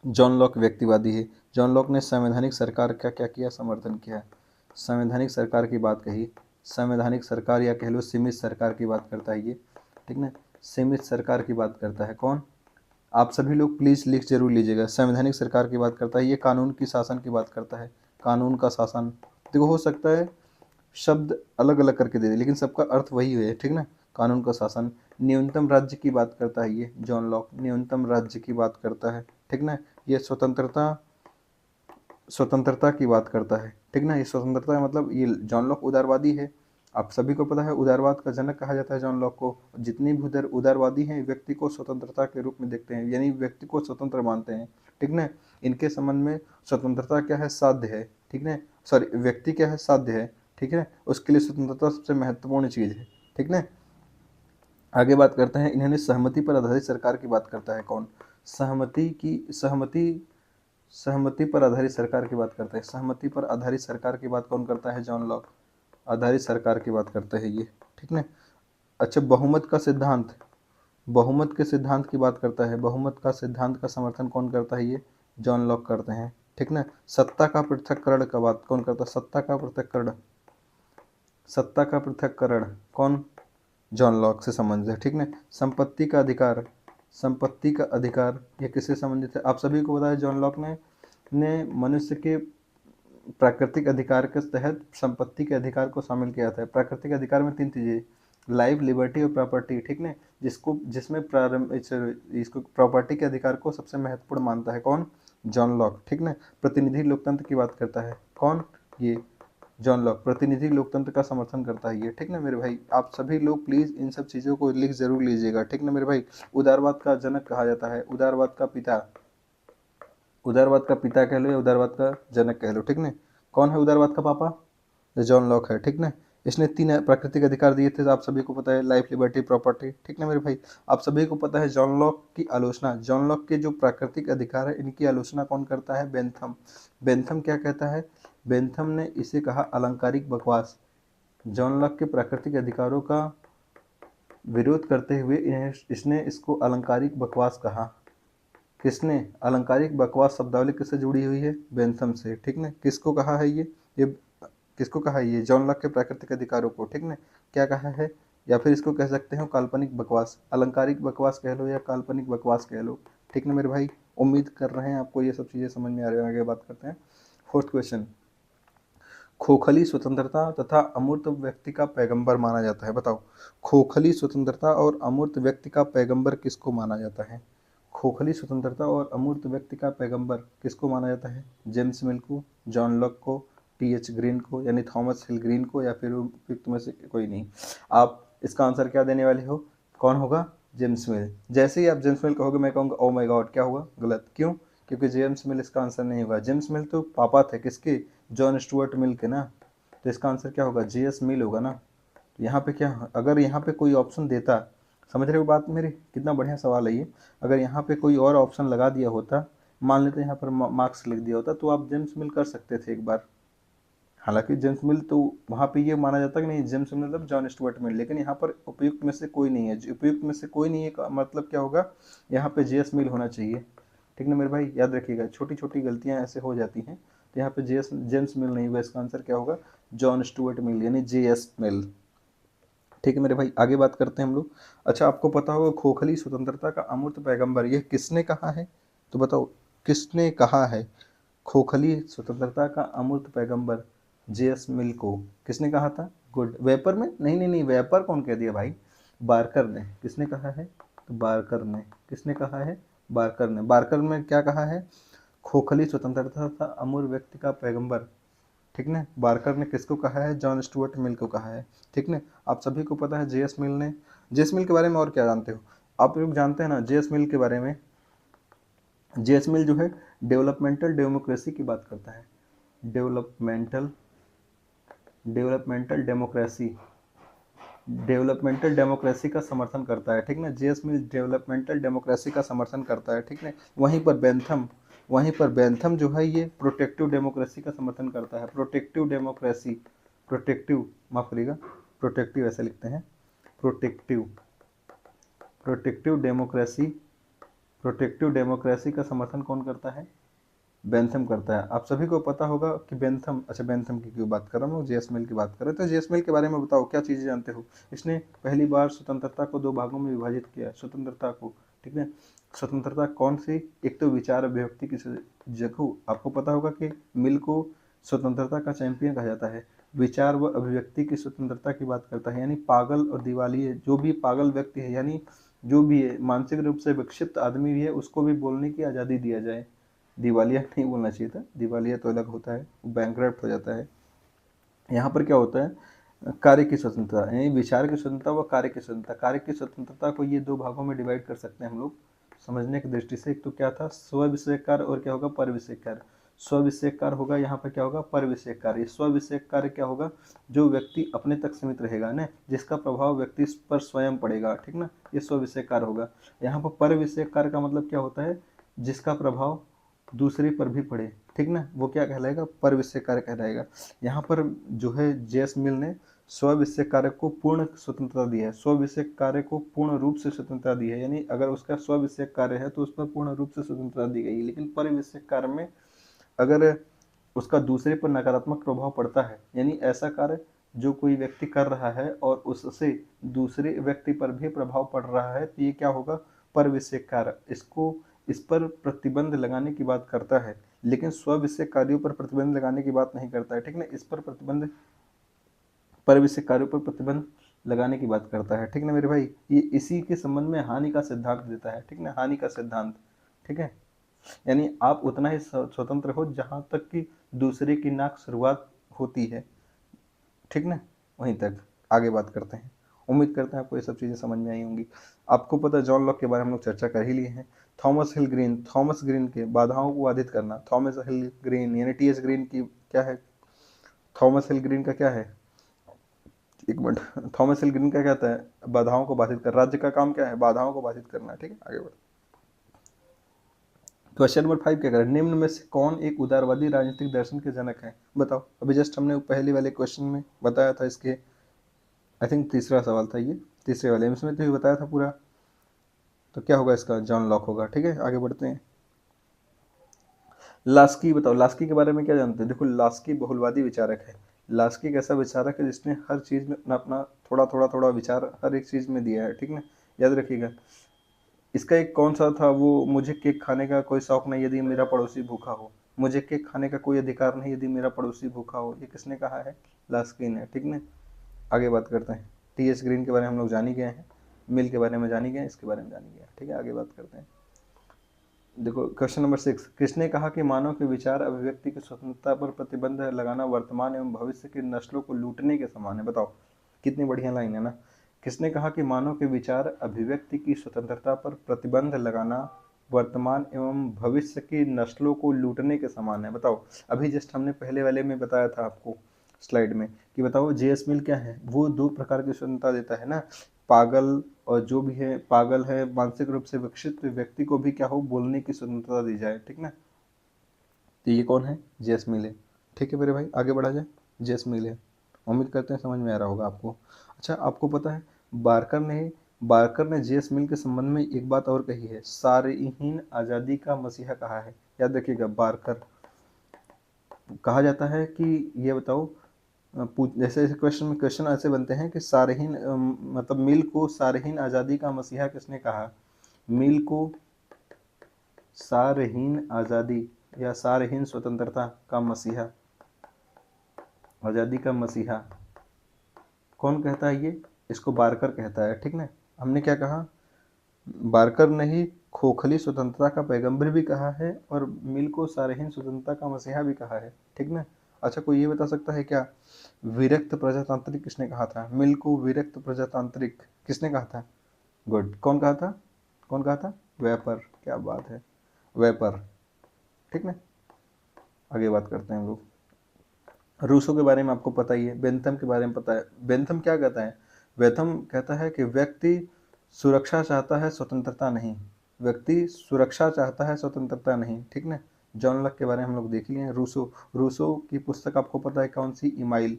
जॉन लॉक व्यक्तिवादी है। जॉन लॉक ने संवैधानिक सरकार का क्या किया? समर्थन किया। संवैधानिक सरकार की बात कही। संवैधानिक सरकार या कह लो सीमित सरकार की बात करता है ये। ठीक ना, सीमित सरकार की बात करता है कौन? आप सभी लोग प्लीज़ लिख जरूर लीजिएगा। संवैधानिक सरकार की बात करता है ये, कानून की शासन की बात करता है। कानून का शासन, देखो हो सकता है शब्द अलग अलग करके दे दे लेकिन सबका अर्थ वही है। ठीक ना, कानून का शासन। न्यूनतम राज्य की बात करता है ये जॉन लॉक, न्यूनतम राज्य की बात करता है। ठीक ना, ये स्वतंत्रता, स्वतंत्रता की बात करता है। ठीक ना, ये स्वतंत्रता मतलब ये जॉन लॉक उदारवादी है। आप सभी को पता है उदारवाद का जनक कहा जाता है जॉन लॉक को। जितनी भी उदारवादी हैं व्यक्ति को स्वतंत्रता के रूप में देखते हैं, यानी व्यक्ति को स्वतंत्र मानते हैं। ठीक ना, इनके संबंध में स्वतंत्रता क्या है? साध्य है। ठीक ना, सॉरी, व्यक्ति क्या है? साध्य है। ठीक है, उसके लिए स्वतंत्रता सबसे महत्वपूर्ण चीज़ है। ठीक ना, आगे बात करते हैं। इन्होंने सहमति पर आधारित सरकार की बात करता है कौन? सहमति पर आधारित सरकार की बात करता है। सहमति पर आधारित सरकार की बात कौन करता है? John Locke. आधारित सरकार की बात करते हैं ये। ठीक ना, अच्छा, बहुमत का सिद्धांत, बहुमत के सिद्धांत की बात करता है। बहुमत का सिद्धांत का समर्थन कौन करता है? ये जॉन लॉक करते हैं। ठीक ना, सत्ता का पृथक्करण का बात कौन करता है? सत्ता का पृथक्करण, सत्ता का पृथक्करण कौन? जॉन लॉक से संबंधित है। ठीक ना, संपत्ति का अधिकार, संपत्ति का अधिकार ये किससे संबंधित है? आप सभी को पता है जॉन लॉक ने मनुष्य के प्राकृतिक अधिकार के तहत संपत्ति के अधिकार को शामिल किया था। प्राकृतिक अधिकार में तीन चीजें, लाइफ, लिबर्टी और प्रॉपर्टी। ठीक है, जिसमें प्रारंभ इसको प्रॉपर्टी के अधिकार को सबसे महत्वपूर्ण मानता है कौन? John Locke. ठीक ना, प्रतिनिधि लोकतंत्र की बात करता है कौन? ये जॉन लॉक प्रतिनिधि लोकतंत्र का समर्थन करता है ये, ठीक ना मेरे भाई। आप सभी लोग प्लीज इन सब चीजों को लिख जरूर लीजिएगा, ठीक ना मेरे भाई। उदारवाद का जनक कहा जाता है, उदारवाद का पिता, उदारवाद का पिता कह लो या उदारवाद का जनक कह लो, ठीक ना। कौन है उदारवाद का पापा? जॉन लॉक है, ठीक ना। इसने 3 प्राकृतिक अधिकार दिए थे, आप सभी को पता है, लाइफ, लिबर्टी, प्रॉपर्टी, ठीक ना मेरे भाई। आप सभी को पता है जॉन लॉक की आलोचना, जॉन लॉक के जो प्राकृतिक अधिकार है इनकी आलोचना कौन करता है? बेंथम। बेंथम क्या कहता है? बेंथम ने इसे कहा अलंकारिक बकवास। जॉन लॉक के प्राकृतिक अधिकारों का विरोध करते हुए इसने इसको अलंकारिक बकवास कहा। किसने? अलंकारिक बकवास शब्दावली किससे जुड़ी हुई है? बेंथम से, ठीक ना। किसको कहा है ये किसको कहा है ये? जॉन लॉक के प्राकृतिक अधिकारों को, ठीक ना। क्या कहा है? या फिर इसको कह सकते हो काल्पनिक बकवास, अलंकारिक बकवास कह लो या काल्पनिक बकवास कह लो, ठीक ना मेरे भाई। उम्मीद कर रहे हैं आपको ये सब चीजें समझ में आ रही है। आगे बात करते हैं। फोर्थ क्वेश्चन, खोखली स्वतंत्रता तथा अमूर्त व्यक्ति का पैगंबर माना जाता है, बताओ। खोखली स्वतंत्रता और अमूर्त व्यक्ति का पैगंबर किसको माना जाता है? खोखली स्वतंत्रता और अमूर्त व्यक्ति का पैगंबर किसको माना जाता है? जेम्स मिल को, जॉन लॉक को, टी.एच. ग्रीन को यानी थॉमस हिल ग्रीन को, या फिर उपयुक्त में से कोई नहीं। आप इसका आंसर क्या देने वाले हो? कौन होगा? जेम्स मिल। जैसे ही आप जेम्स मिल कहोगे मैं कहूँगा ओ माय गॉड, क्या हुआ? गलत। क्यों? क्योंकि जेम्स मिल इसका आंसर नहीं होगा। जेम्स मिल तो पापा थे किसके? जॉन स्टुअर्ट मिल के ना। तो इसका आंसर क्या होगा? जे.एस. मिल होगा ना। तो यहाँ पे क्या, अगर यहाँ पे कोई ऑप्शन देता, समझ रहे हो बात मेरी? कितना बढ़िया सवाल है ये। अगर यहाँ पे कोई और ऑप्शन लगा दिया होता, मान लेते यहाँ पर मार्क्स लिख दिया होता, तो आप जेम्स मिल कर सकते थे एक बार। हालांकि जेम्स मिल तो वहाँ पे ये माना जाता कि नहीं, जेम्स मिल मतलब जॉन स्टुअर्ट मिल, लेकिन यहाँ पर उपयुक्त में से कोई नहीं है। उपयुक्त में से कोई नहीं है का मतलब क्या होगा? यहाँ पे जे.एस. मिल होना चाहिए, ठीक ना मेरे भाई। याद रखिएगा, छोटी छोटी गलतियाँ ऐसे हो जाती हैं। तो यहाँ पे जेम्स मिल नहीं होगा, इसका आंसर क्या होगा? जॉन स्टुअर्ट मिल यानी जे.एस. मिल, ठीक है मेरे भाई। आगे बात करते हैं हम लोग। अच्छा, आपको पता होगा खोखली स्वतंत्रता का अमूर्त पैगंबर यह किसने कहा है? तो बताओ किसने कहा है खोखली स्वतंत्रता का अमूर्त पैगंबर जे.एस. मिल को? किसने कहा था? गुड। वेपर में? नहीं नहीं नहीं, वेपर कौन कह दिया भाई? बारकर ने। किसने कहा है? तो बारकर ने। किसने कहा है? बारकर ने। बारकर में क्या कहा है? खोखली स्वतंत्रता था अमूर्त व्यक्ति का पैगंबर, ठीक ना। बारकर ने किसको कहा है? जॉन स्टुअर्ट मिल को कहा है, ठीक ना। आप सभी को पता है जे.एस. मिल ने। जे.एस. मिल के बारे में और क्या जानते हो? आप लोग जानते हैं ना जे.एस. मिल के बारे में? जे.एस. मिल जो है डेवलपमेंटल डेमोक्रेसी की बात करता है। Developmental developmental democracy developmental democracy का समर्थन करता है, ठीक ना। जे.एस. मिल डेवलपमेंटल डेमोक्रेसी का समर्थन करता है, ठीक ना। वहीं पर बेंथम जो है ये प्रोटेक्टिव डेमोक्रेसी का समर्थन करता है। प्रोटेक्टिव डेमोक्रेसी, प्रोटेक्टिव, माफ करिएगा, प्रोटेक्टिव ऐसे लिखते हैं, protective, protective democracy, protective democracy का समर्थन कौन करता है? बेंथम करता है। आप सभी को पता होगा कि बेंथम, अच्छा बेंथम की क्यों बात कर रहा हूँ, जे.एस. मिल की बात कर रहे थे। जे.एस. मिल के बारे में बताओ, क्या चीज़ें जानते हो? इसने पहली बार स्वतंत्रता को 2 भागों में विभाजित किया, स्वतंत्रता को, ठीक है। स्वतंत्रता कौन सी? एक तो विचार अभिव्यक्ति की जगह, आपको पता होगा कि मिल को स्वतंत्रता का चैंपियन कहा जाता है। विचार व अभिव्यक्ति की स्वतंत्रता की बात करता है, यानी पागल और दिवालिये, जो भी पागल व्यक्ति है यानी जो भी है मानसिक रूप से विक्षिप्त आदमी भी है, उसको भी बोलने की आज़ादी दिया जाए। दिवालिया नहीं बोलना चाहिए था, दिवालिया तो अलग होता है, बैंकरप्ट हो जाता है। यहाँ पर क्या होता है? कार्य की स्वतंत्रता, यानी विचार की स्वतंत्रता व कार्य की स्वतंत्रता। कार्य की स्वतंत्रता को ये 2 भागों में डिवाइड कर सकते हैं हम लोग समझने की दृष्टि से। एक तो क्या था? स्व विषय कार्य, और क्या होगा? पर विषय कार्य। स्व विषय कार्य होगा, यहाँ पर क्या होगा? पर विषय कार्य। स्व विषय कार्य क्या होगा? जो व्यक्ति अपने तक सीमित रहेगा ना, जिसका प्रभाव व्यक्ति पर स्वयं पड़ेगा, ठीक ना, ये स्व विषय कार्य होगा। यहाँ पर विषय कार्य का मतलब क्या होता है? जिसका प्रभाव दूसरे पर भी पड़े, ठीक ना, वो क्या कहलाएगा? पर विषय कार्य कहलाएगा। यहाँ पर जो है जे.एस. मिल ने स्व विषय कार्य को पूर्ण स्वतंत्रता दी है, स्व विषय कार्य को पूर्ण रूप से स्वतंत्रता दी है, यानी अगर उसका स्व विषय कार्य है तो उस पर पूर्ण रूप से स्वतंत्रता दी गई है। लेकिन पर विषय कार्य में अगर उसका दूसरे पर नकारात्मक प्रभाव पड़ता है, यानी ऐसा कार्य जो कोई व्यक्ति कर रहा है और उससे दूसरे व्यक्ति पर भी प्रभाव पड़ रहा है, तो ये क्या होगा? पर विषय कार्य। इस पर प्रतिबंध लगाने की बात करता है, लेकिन स्व विषय कार्यों पर प्रतिबंध लगाने की बात नहीं करता है, ठीक ना। इस पर प्रतिबंध, पर विषय कार्यों पर प्रतिबंध लगाने की बात करता है, ठीक ना मेरे भाई। ये इसी के संबंध में हानि का सिद्धांत देता है, ठीक ना, हानि का सिद्धांत, ठीक है। यानी आप उतना ही स्वतंत्र हो जहां तक कि दूसरे की नाक शुरुआत होती है, ठीक ना, वहीं तक आगे बात करते हैं। उम्मीद करते हैं आपको ये सब चीज़ें समझ में आई होंगी। आपको पता है जॉन लॉक के बारे में हम लोग चर्चा कर ही लिए हैं। थॉमस ग्रीन के बाधाओं को बाधित करना, थॉमस हिल ग्रीन यानी टी एस ग्रीन की क्या है, थॉमस हिल ग्रीन का क्या है, एक मिनट, थॉमस हिल ग्रीन का कहता है बाधाओं को बाधित कर, राज्य का काम क्या है, बाधाओं को बाधित करना। ठीक है, आगे बढ़। क्वेश्चन नंबर 5 क्या कर, निम्न में से कौन एक उदारवादी राजनीतिक दर्शन के जनक है, बताओ। अभी जस्ट हमने पहले वाले क्वेश्चन में बताया था, इसके आई थिंक तीसरा सवाल था ये, तीसरे वाले इसमें तो ये बताया था पूरा, तो क्या होगा इसका, जॉन लॉक होगा। ठीक है, आगे बढ़ते हैं। लास्की, बताओ लास्की के बारे में क्या जानते हैं। देखो लास्की बहुलवादी विचारक है। लास्की एक ऐसा विचारक है जिसने हर चीज़ में अपना अपना थोड़ा थोड़ा थोड़ा विचार हर एक चीज़ में दिया है। ठीक ना, याद रखिएगा। इसका एक कौन सा था वो, मुझे केक खाने का कोई शौक नहीं यदि मेरा पड़ोसी भूखा हो, मुझे केक खाने का कोई अधिकार नहीं यदि मेरा पड़ोसी भूखा हो, ये किसने कहा है, लास्की ने। ठीक ना, आगे बात करते हैं। टी एस ग्रीन के बारे में हम लोग जान ही गए हैं, मिल के बारे में जान ही गए, इसके बारे में जान ही गए। ठीक है, आगे बात करते हैं। देखो क्वेश्चन नंबर 6, किसने कहा कि मानव के विचार अभिव्यक्ति की स्वतंत्रता पर प्रतिबंध लगाना वर्तमान एवं भविष्य की नस्लों को लूटने के समान है, बताओ। कितनी बढ़िया लाइन है ना। किसने कहा कि मानव के विचार अभिव्यक्ति की स्वतंत्रता पर प्रतिबंध लगाना वर्तमान एवं भविष्य की नस्लों को लूटने के समान है, बताओ। अभी जस्ट हमने पहले वाले में बताया था आपको स्लाइड में कि बताओ जे एस मिल क्या है, वो दो प्रकार की स्वतंत्रता देता है ना, पागल और जो भी है पागल है मानसिक रूप से विकसित व्यक्ति को भी क्या हो, बोलने की स्वतंत्रता दी जाए। ठीक ना, तो ये कौन है, जेस मिल है। ठीक है मेरे भाई, आगे बढ़ा जाए। जेस मिल है, उम्मीद करते हैं समझ में आ रहा होगा आपको। अच्छा आपको पता है बारकर ने जेस मिल के संबंध में एक बात और कही है, सार्वहीन आज़ादी का मसीहा कहा है। याद रखिएगा, बारकर कहा जाता है कि ये बताओ, जैसे ऐसे क्वेश्चन ऐसे बनते हैं कि सार्वहीन मतलब मिल को सार्वहीन आज़ादी का मसीहा किसने कहा, मिल को सार्वहीन आज़ादी या सार्वहीन स्वतंत्रता का मसीहा, आज़ादी का मसीहा कौन कहता है, ये इसको बारकर कहता है। ठीक ना, हमने क्या कहा, बारकर ने ही खोखली स्वतंत्रता का पैगंबर भी कहा है और मिल को सार्वहीन स्वतंत्रता का मसीहा भी कहा है। ठीक ना, अच्छा कोई ये बता सकता है क्या, विरक्त प्रजातांत्रिक किसने कहा था, मिल को विरक्त प्रजातांत्रिक किसने कहा था, गुड, कौन कहा था, कौन कहा था, वेपर, क्या बात है, वेपर। ठीक ना, आगे बात करते हैं हम लोग। रूसो के बारे में आपको पता ही है, बेंथम के बारे में पता है। बेंथम क्या कहता है, बेंथम कहता है कि व्यक्ति सुरक्षा चाहता है स्वतंत्रता नहीं, व्यक्ति सुरक्षा चाहता है स्वतंत्रता नहीं। ठीक ना, जॉन लॉक के बारे में हम लोग देख लिए हैं। रूसो, रूसो की पुस्तक आपको पता है कौन सी, इमाइल।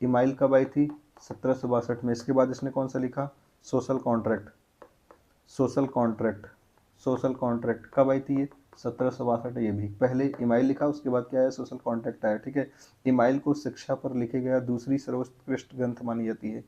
इमाइल कब आई थी, 1762 में। इसके बाद इसने कौन सा लिखा, social contract, social contract, social contract कब आई थी ये, 1762 है। ये भी पहले इमाइल लिखा, उसके बाद क्या है, सोशल कॉन्ट्रैक्ट आया। ठीक है, इमाइल को शिक्षा पर लिखे गया दूसरी सर्वोत्कृष्ट ग्रंथ मानी जाती है,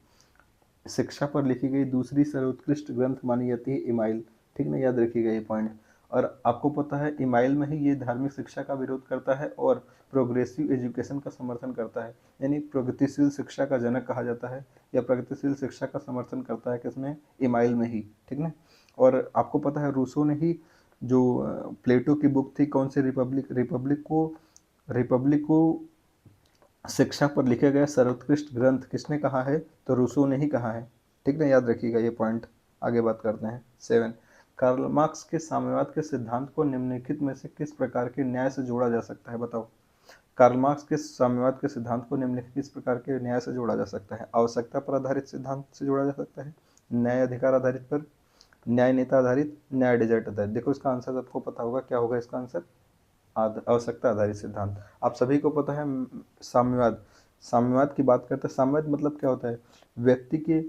शिक्षा पर लिखी गई दूसरी सर्वोत्कृष्ट ग्रंथ मानी जाती है इमाइल। ठीक ना, याद रखिएगा ये पॉइंट। और आपको पता है इमाइल में ही ये धार्मिक शिक्षा का विरोध करता है और प्रोग्रेसिव एजुकेशन का समर्थन करता है, यानी प्रगतिशील शिक्षा का जनक कहा जाता है या प्रगतिशील शिक्षा का समर्थन करता है किसमें, इमाइल में ही। ठीक ना, और आपको पता है रूसो ने ही जो प्लेटो की बुक थी कौन सी, रिपब्लिक को शिक्षा पर लिखे गए सर्वोत्कृष्ट ग्रंथ किसने कहा है, तो रूसो ने ही कहा है। ठीक ना, याद रखिएगा ये पॉइंट। आगे बात करते हैं 7, कार्ल मार्क्स के साम्यवाद के सिद्धांत को निम्नलिखित में से किस प्रकार के न्याय से जोड़ा जा सकता है, बताओ। कार्ल मार्क्स के साम्यवाद के सिद्धांत को निम्नलिखित किस प्रकार के न्याय से जोड़ा जा सकता है, आवश्यकता पर आधारित सिद्धांत से जोड़ा जा सकता है, न्याय अधिकार आधारित पर, न्याय नेता आधारित, न्याय डिजर्ट आधारित। देखो इसका आंसर आपको पता होगा, क्या होगा इसका आंसर, आवश्यकता आधारित सिद्धांत। आप सभी को पता है साम्यवाद, साम्यवाद की बात करते हैं, साम्यवाद मतलब क्या होता है, व्यक्ति के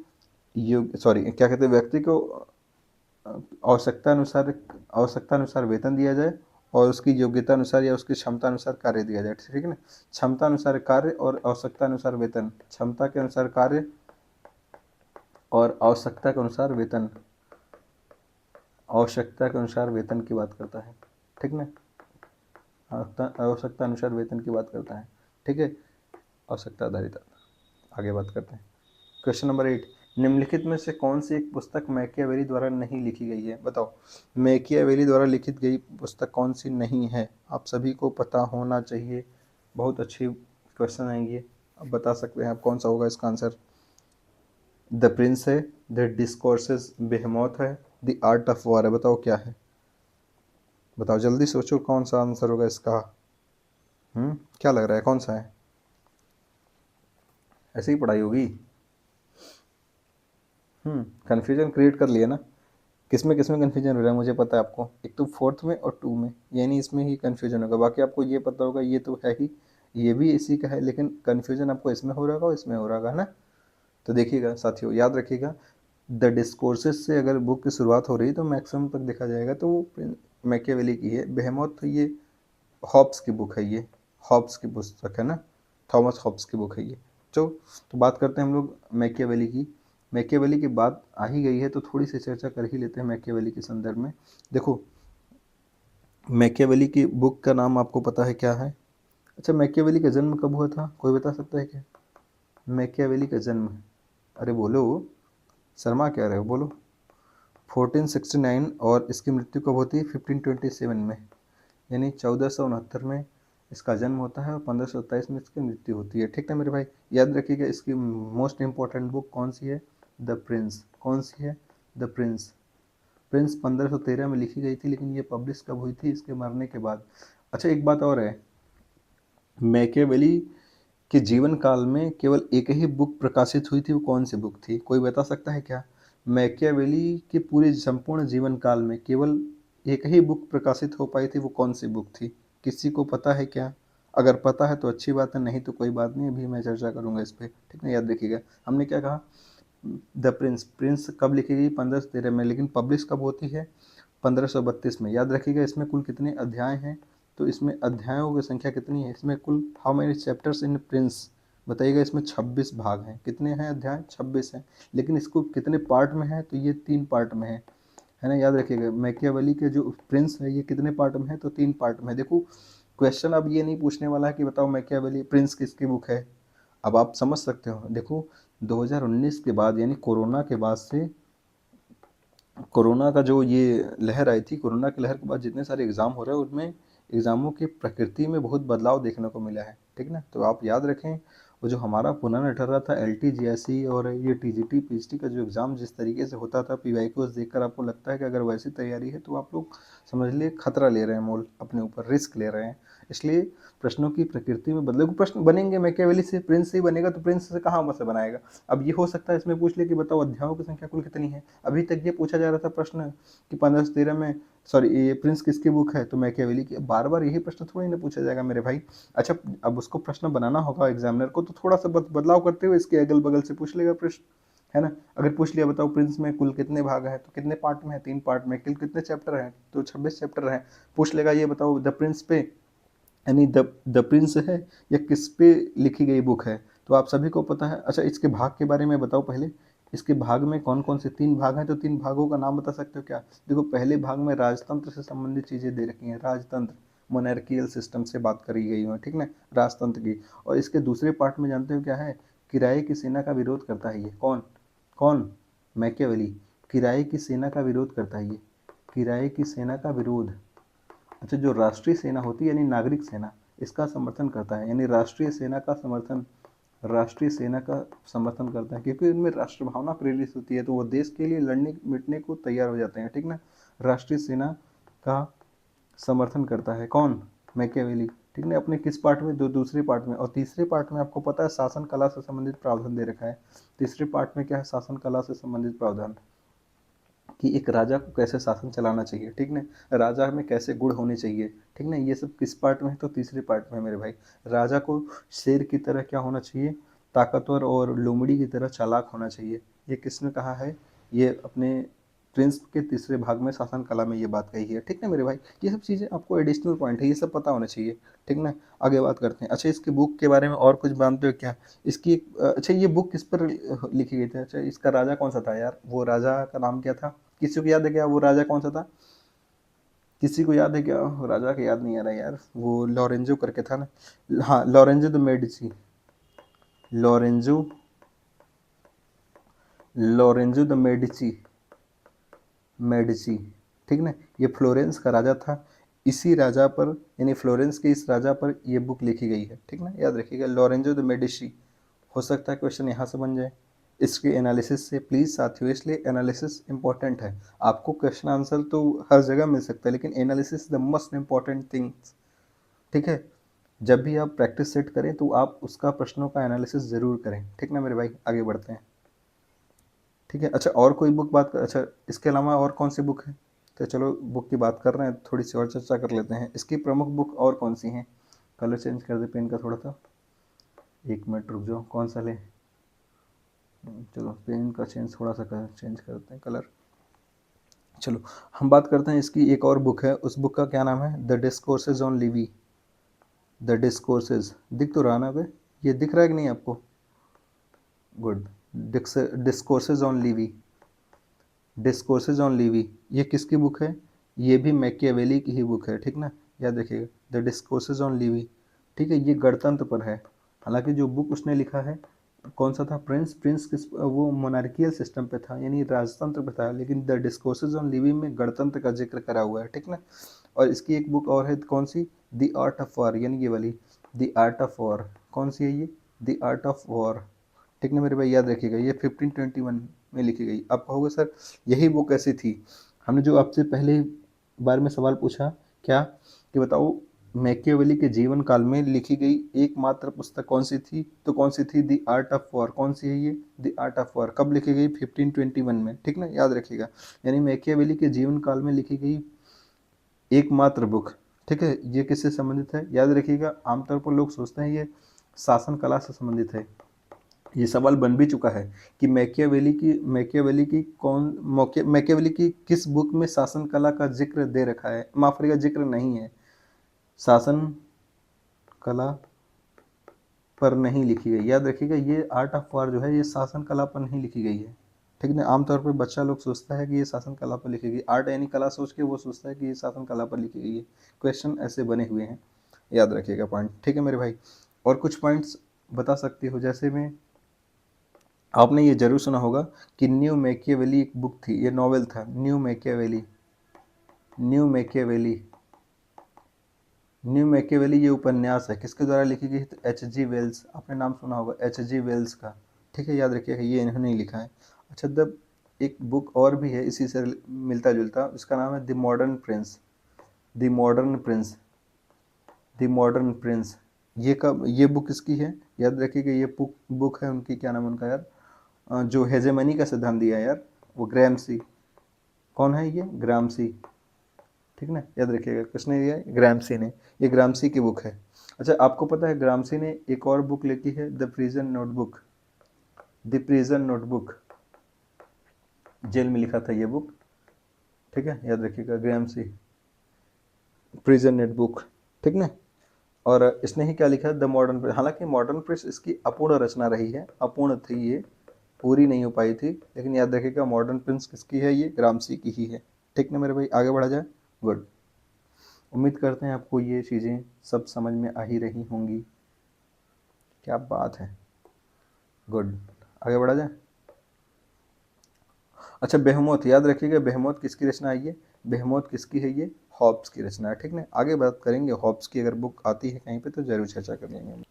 योग सॉरी क्या कहते हैं, व्यक्ति को आवश्यकता अनुसार वेतन दिया जाए और उसकी योग्यता अनुसार या उसकी क्षमता अनुसार कार्य दिया जाए। ठीक है ना, क्षमता अनुसार कार्य और आवश्यकता अनुसार वेतन, क्षमता के अनुसार कार्य और आवश्यकता के अनुसार वेतन, आवश्यकता के अनुसार वेतन की बात करता है। ठीक ना, आवश्यकता अनुसार वेतन की बात करता है। ठीक है, आवश्यकता आधारित। आगे बात करते हैं। क्वेश्चन नंबर 8, निम्नलिखित में से कौन सी एक पुस्तक मैकियावेली द्वारा नहीं लिखी गई है, बताओ। मैकियावेली द्वारा लिखित गई पुस्तक कौन सी नहीं है, आप सभी को पता होना चाहिए, बहुत अच्छी क्वेश्चन आएंगे। अब बता सकते हैं आप कौन सा होगा इसका आंसर। द प्रिंस है, द डिस्कोर्सेस बेहेमोथ है, द आर्ट ऑफ वॉर है। बताओ क्या है, बताओ जल्दी सोचो कौन सा आंसर होगा इसका। क्या लग रहा है कौन सा है? ऐसे ही पढ़ाई होगी। कन्फ्यूजन क्रिएट कर लिया ना। किसमें कन्फ्यूजन हो रहा है मुझे पता है आपको, एक तो फोर्थ में और टू में, यानी इसमें ही कन्फ्यूजन होगा। बाकी आपको ये पता होगा ये तो है ही, ये भी इसी का है, लेकिन कन्फ्यूजन आपको इसमें हो रहा होगा और इसमें हो रहा होगा, है ना। तो देखिएगा साथियों, याद रखिएगा, द डिस्कोर्सेस से अगर बुक की शुरुआत हो रही है तो मैक्सिमम तक देखा जाएगा तो वो मैकियावेली की है। बेहेमोथ तो ये हॉब्स की बुक है, ये हॉब्स की पुस्तक है ना, थॉमस हॉब्स की बुक है ये। तो बात करते हैं हम लोग मैकियावेली की। मैकियावेली की बात आ ही गई है तो थोड़ी सी चर्चा कर ही लेते हैं मैकियावेली के संदर्भ में। देखो, मैकियावेली की बुक का नाम आपको पता है क्या है? अच्छा, मैकियावेली का जन्म कब हुआ था, कोई बता सकता है क्या? मैकियावेली का जन्म, अरे बोलो, शर्मा क्या रहे हो, बोलो। 1469, और इसकी मृत्यु कब होती है? 1527 में, यानी 1469 में इसका जन्म होता है और 1527 में इसकी मृत्यु होती है। ठीक है मेरे भाई, याद रखिएगा इसकी मोस्ट इंपॉर्टेंट बुक कौन सी है? The Prince. कौन सी है? The Prince. प्रिंस 1513 में लिखी गई थी, लेकिन ये पब्लिश कब हुई थी? इसके मरने के बाद। अच्छा, एक बात और है, मैकियावेली के जीवन काल में केवल एक ही बुक प्रकाशित हुई थी, वो कौन सी बुक थी, कोई बता सकता है क्या? मैकियावेली के पूरे संपूर्ण जीवन काल में केवल एक ही बुक प्रकाशित हो पाई थी, वो कौन सी बुक थी? किसी को पता है क्या? अगर पता है तो अच्छी बात है, नहीं तो कोई बात नहीं, अभी मैं चर्चा करूंगा इस पर। ठीक है, याद रखिएगा हमने क्या कहा। द प्रिंस, प्रिंस कब लिखी गई? 1513 में, लेकिन पब्लिश कब होती है? 1532 में। याद रखिएगा इसमें कुल कितने अध्याय हैं? तो इसमें अध्यायों की संख्या कितनी है? इसमें कुल how many chapters in Prince, बताइएगा। इसमें 26 भाग हैं। कितने हैं अध्याय? 26 हैं। लेकिन इसको कितने पार्ट में है? तो ये 3 पार्ट में है ना। याद रखिएगा मैकियावेली के जो प्रिंस है ये कितने पार्ट में है? तो 3 पार्ट में। देखो, क्वेश्चन अब ये नहीं पूछने वाला है कि बताओ मैकियावेली प्रिंस किसकी बुक है। अब आप समझ सकते हो। देखो, 2019 के बाद, यानी कोरोना के बाद से, कोरोना का जो ये लहर आई थी, कोरोना की लहर के बाद जितने सारे एग्ज़ाम हो रहे हैं उनमें एग्ज़ामों की प्रकृति में बहुत बदलाव देखने को मिला है। ठीक ना, तो आप याद रखें, वो जो हमारा पुराना ठहर रहा था LT GSE और ये TGT PGT का जो एग्ज़ाम जिस तरीके से होता था, PYQs देखकर आपको लगता है कि अगर वैसी तैयारी है तो आप लोग समझ लिए खतरा ले रहे हैं, मोल अपने ऊपर रिस्क ले रहे हैं। इसलिए प्रश्नों की प्रकृति में बदले, प्रश्न बनेंगे मैकियावेली से, प्रिंस से ही बनेगा, तो प्रिंस से कहाँ से बनाएगा? अब ये हो सकता है इसमें पूछ ले कि बताओ अध्यायों की संख्या कुल कितनी है। अभी तक ये पूछा जा रहा था प्रश्न कि 1513 में, सॉरी, ये प्रिंस किसकी बुक है? तो मैकियावेली की। बार बार यही प्रश्न थोड़ी ना पूछा जाएगा मेरे भाई। अच्छा, अब उसको प्रश्न बनाना होगा एग्जामिनर को, तो थोड़ा सा बदलाव करते हुए इसके अगल बगल से पूछ लेगा प्रश्न, है ना। अगर पूछ लिया बताओ प्रिंस में कुल कितने भाग हैं, तो कितने पार्ट में है? 3 पार्ट में। कुल कितने चैप्टर हैं? तो 26 चैप्टर हैं। पूछ लेगा ये बताओ द प्रिंस पे, यानी द प्रिंस है या किस पे लिखी गई बुक है, तो आप सभी को पता है। अच्छा, इसके भाग के बारे में बताओ पहले, इसके भाग में कौन कौन से 3 भाग हैं? तो 3 भागों का नाम बता सकते हो क्या? देखो, पहले भाग में राजतंत्र से संबंधित चीज़ें दे रखी हैं, राजतंत्र, मोनार्कियल सिस्टम से बात करी गई है, ठीक ना, राजतंत्र की। और इसके दूसरे पार्ट में जानते हो क्या है? किराए की सेना का विरोध करता है ये। कौन? कौन? मैकियावेली। किराए की सेना का विरोध करता है ये, किराए की सेना का विरोध। अच्छा, जो राष्ट्रीय सेना होती है यानी नागरिक सेना, इसका समर्थन करता है, यानी राष्ट्रीय सेना का समर्थन, राष्ट्रीय सेना का समर्थन करता है, क्योंकि इनमें राष्ट्र भावना प्रेरित होती है, तो वो देश के लिए लड़ने मिटने को तैयार हो जाते हैं। ठीक ना, राष्ट्रीय सेना का समर्थन करता है कौन? मैकियावेली। ठीक ना, अपने किस पार्ट में? दूसरे पार्ट में। और तीसरे पार्ट में आपको पता है शासन कला से संबंधित प्रावधान दे रखा है। तीसरे पार्ट में क्या है? शासन कला से संबंधित प्रावधान, कि एक राजा को कैसे शासन चलाना चाहिए, ठीक ना, राजा में कैसे गुण होने चाहिए, ठीक ना, ये सब किस पार्ट में है? तो तीसरे पार्ट में है मेरे भाई। राजा को शेर की तरह क्या होना चाहिए? ताकतवर और लोमड़ी की तरह चालाक होना चाहिए। ये किसने कहा है? ये अपने प्रिंस के तीसरे भाग में शासन कला में ये बात कही है। ठीक है मेरे भाई, ये सब चीज़ें आपको एडिशनल पॉइंट है, ये सब पता होना चाहिए। ठीक ना, आगे बात करते हैं। अच्छा, इसकी बुक के बारे में और कुछ जानते हो क्या? इसकी अच्छा, ये बुक किस पर लिखी गई थी? अच्छा, इसका राजा कौन सा था यार? वो राजा का नाम क्या था? किसी को याद है क्या वो राजा कौन सा था? किसी को याद है क्या? राजा का याद नहीं आ रहा यार, वो लॉरेंजो करके था ना। हाँ, Lorenzo the Medici, Lorenzo, Lorenzo the Medici, Medici. ठीक ना, ये फ्लोरेंस का राजा था। इसी राजा पर यानी फ्लोरेंस के इस राजा पर ये बुक लिखी गई है, ठीक ना, याद रखिएगा, लॉरेंजो द मेडिसी। हो सकता है क्वेश्चन यहाँ से बन जाए इसके एनालिसिस से। प्लीज़ साथियों, इसलिए एनालिसिस इंपॉर्टेंट है। आपको क्वेश्चन आंसर तो हर जगह मिल सकता है, लेकिन analysis the most important things, ठीक है। जब भी आप प्रैक्टिस सेट करें तो आप उसका प्रश्नों का एनालिसिस ज़रूर करें, ठीक ना मेरे भाई। आगे बढ़ते हैं, ठीक है। अच्छा, और कोई बुक बात कर, अच्छा इसके अलावा और कौन सी बुक है? तो चलो बुक की बात कर रहे हैं, थोड़ी सी और चर्चा कर लेते हैं। इसकी प्रमुख बुक और कौन सी हैं? कलर चेंज कर दे पेन का थोड़ा सा, 1 मिनट रुक जाओ, कौन सा ले? चलो पेन का चेंज थोड़ा सा चेंज करते हैं कलर। चलो हम बात करते हैं इसकी एक और बुक है, उस बुक का क्या नाम है? The discourses on Levi. The discourses, दिख तो रहा ना बे? ये दिख रहा है कि नहीं आपको? Good. Discourses on Levi, discourses on Levi, ये किसकी बुक है? ये भी मैकियावेली की ही बुक है, ठीक ना, याद रखिएगा, द डिस्कोर्सेज ऑन लिवी, ठीक है। ये गणतंत्र पर है, हालांकि जो बुक उसने लिखा है कौन सा था? प्रिंस प्रिंस किस, वो मोनार्कियल सिस्टम पे था, यानी राजतंत्र पे था, लेकिन द डिस्कोर्सेज ऑन लिवी में गणतंत्र का जिक्र करा हुआ है, ठीक ना। और इसकी एक बुक और है, कौन सी? द आर्ट ऑफ वॉर, यानी ये वाली, द आर्ट ऑफ वॉर। कौन सी है ये? द आर्ट ऑफ वॉर, ठीक ना मेरे भाई, याद रखिएगा, ये 1521 में लिखी गई। आप कहोगे सर यही बुक ऐसी थी? हमने जो आपसे पहले बार में सवाल पूछा, क्या कि बताओ मैकियावेली के जीवन काल में लिखी गई एकमात्र पुस्तक कौन सी थी? तो कौन सी थी? The art of war. कौन सी है ये? The art of war. कब लिखी गई? 1521 में, ठीक ना, याद रखिएगा। यानी मैकियावेली के जीवन काल में लिखी गई एकमात्र बुक, ठीक है। ये किससे संबंधित है? याद रखिएगा, आमतौर पर लोग सोचते हैं ये शासन कला से संबंधित है। ये सवाल बन भी चुका है कि मैकियावेली की मैकियावेली की किस बुक में शासन कला का जिक्र दे रखा है? माफ करिएगा, जिक्र नहीं है, शासन कला पर नहीं लिखी गई। याद रखिएगा, ये आर्ट ऑफ वॉर जो है ये शासन कला पर नहीं लिखी गई है, ठीक है। आमतौर पर बच्चा लोग सोचता है कि ये शासन कला पर लिखी गई, आर्ट यानी कला सोच के वो सोचता है कि ये शासन कला पर लिखी गई है। क्वेश्चन ऐसे बने हुए हैं, याद रखिएगा पॉइंट, ठीक है मेरे भाई। और कुछ पॉइंट्स बता सकते हो, जैसे में आपने ये जरूर सुना होगा कि न्यू मैकियावेली एक बुक थी, ये नॉवेल था, new Machiavelli. New Machiavelli, new Machiavelli ये उपन्यास है, किसके द्वारा लिखी गई? तो एच जी वेल्स, आपने नाम सुना होगा एच जी वेल्स का, ठीक है, याद रखिएगा, ये इन्होंने ही लिखा है। अच्छा, द एक बुक और भी है इसी से मिलता जुलता, इसका नाम है the modern Prince. The modern Prince, the modern Prince, ये कब, ये बुक किसकी है? याद रखिएगा, ये बुक है उनकी, क्या नाम है उनका यार, जो हेजेमनी का सिद्धांत दिया है यार, वो ग्रैमसी। कौन है ये? ग्रामसी, ठीक ना, याद रखिएगा, किसने दिया है? ग्रामसी ने। ये ग्रामसी की बुक है। अच्छा, आपको पता है ग्रामसी ने एक और बुक लिखी है, the prison notebook. The prison notebook, jail में लिखा था ये बुक, ठीक है, याद रखिएगा, ग्रामसी, प्रिजन नोटबुक, ठीक ना। और इसने ही क्या लिखा है? The modern press. हालांकि मॉडर्न प्रेस इसकी अपूर्ण रचना रही है, अपूर्ण थी ये, पूरी नहीं हो पाई थी, लेकिन याद रखिएगा मॉडर्न प्रिंस किसकी है? ये ग्रामसी की ही है, ठीक ना मेरे भाई। आगे बढ़ा जाए, गुड। उम्मीद करते हैं आपको ये चीज़ें सब समझ में आ ही रही होंगी, क्या बात है, गुड। आगे बढ़ा जाए। अच्छा, बेहमोत, याद रखिएगा बेहमोत किसकी रचना है? ये बेहमोत किसकी है? ये हॉब्स की रचना है, ठीक ना। आगे बात करेंगे हॉब्स की, अगर बुक आती है कहीं पे तो जरूर चर्चा कर लेंगे।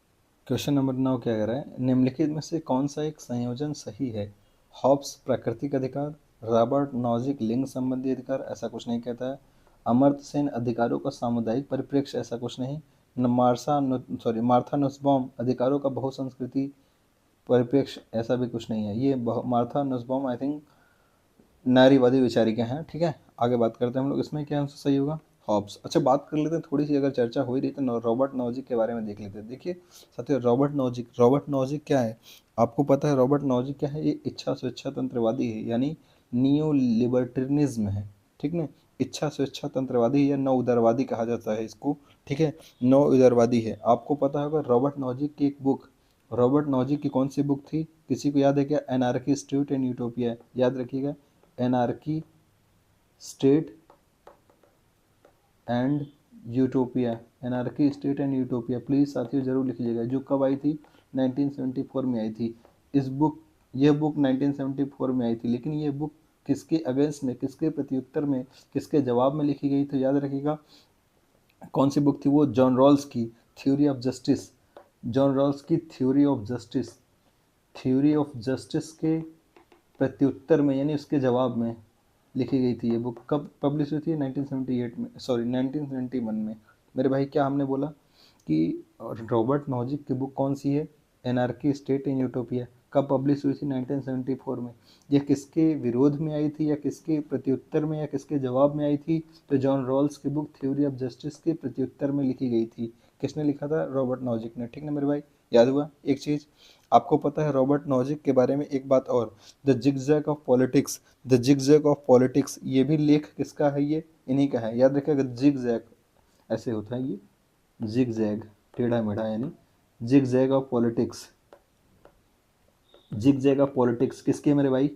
क्वेश्चन नंबर 9 क्या कह रहा है? निम्नलिखित में से कौन सा एक संयोजन सही है? हॉब्स प्राकृतिक अधिकार, रॉबर्ट नॉजिक लिंग संबंधी अधिकार, ऐसा कुछ नहीं कहता है। अमर्त्य सेन अधिकारों का सामुदायिक परिप्रेक्ष्य, ऐसा कुछ नहीं। मार्था नुसबॉम अधिकारों का बहुसंस्कृति परिप्रेक्ष्य, ऐसा भी कुछ नहीं है। ये मार्था नुसबॉम आई थिंक नारीवादी विचारिका हैं, ठीक है। आगे बात करते हैं हम लोग, इसमें क्या आंसर सही होगा? हॉब्स। अच्छा, बात कर लेते हैं थोड़ी सी, अगर चर्चा हो ही रही तो रॉबर्ट नॉजिक के बारे में देख लेते हैं। देखिए साथियों, रॉबर्ट नॉजिक क्या है? आपको पता है रॉबर्ट नॉजिक क्या है? ये इच्छा स्वेच्छा तंत्रवादी है, यानी नियो लिबर्टरिज्म है, ठीक ना। इच्छा स्वेच्छा तंत्रवादी या नव उदारवादी कहा जाता है इसको, ठीक है, नव उदारवादी है। आपको पता होगा रॉबर्ट नॉजिक की एक बुक, रॉबर्ट नॉजिक की कौन सी बुक थी? किसी को याद है क्या? एनार्की स्टेट एंड यूटोपिया, याद रखिएगा, anarchy state and utopia, anarchy state and utopia, please साथियों जरूर लिख लीजिएगा। जो कब आई थी? 1974 में आई थी। यह बुक 1974 में आई थी, लेकिन यह बुक किसके अगेंस्ट में, किसके प्रत्युत्तर में, किसके जवाब में लिखी गई? तो याद रखिएगा कौन सी बुक थी वो? जॉन रॉल्स की theory of justice. John Rawls की theory of justice, theory of justice के प्रत्युत्तर में यानी उसके जवाब में लिखी गई थी ये बुक। कब पब्लिश हुई थी? 1978 में, सॉरी 1971 में। मेरे भाई क्या हमने बोला कि रॉबर्ट नॉजिक की बुक कौन सी है? Anarchy state in utopia. कब पब्लिश हुई थी? 1974 में। ये किसके विरोध में आई थी या किसके प्रत्युत्तर में या किसके जवाब में आई थी? तो जॉन रॉल्स की बुक थ्योरी ऑफ जस्टिस के प्रत्युत्तर में लिखी गई थी। किसने लिखा था? रॉबर्ट नॉजिक ने। ठीक ना मेरे भाई, याद हुआ? एक चीज़ आपको पता है रॉबर्ट नॉजिक के बारे में एक बात और, the zigzag of politics, the zigzag of politics, ये भी लेख किसका है? ये इन्हीं का है, याद रखिएगा। जिगजैग ऐसे होता है ये, जिगजैग टेढ़ा मेढ़ा यानी zigzag of politics. Zigzag of politics किसकी है मेरे भाई?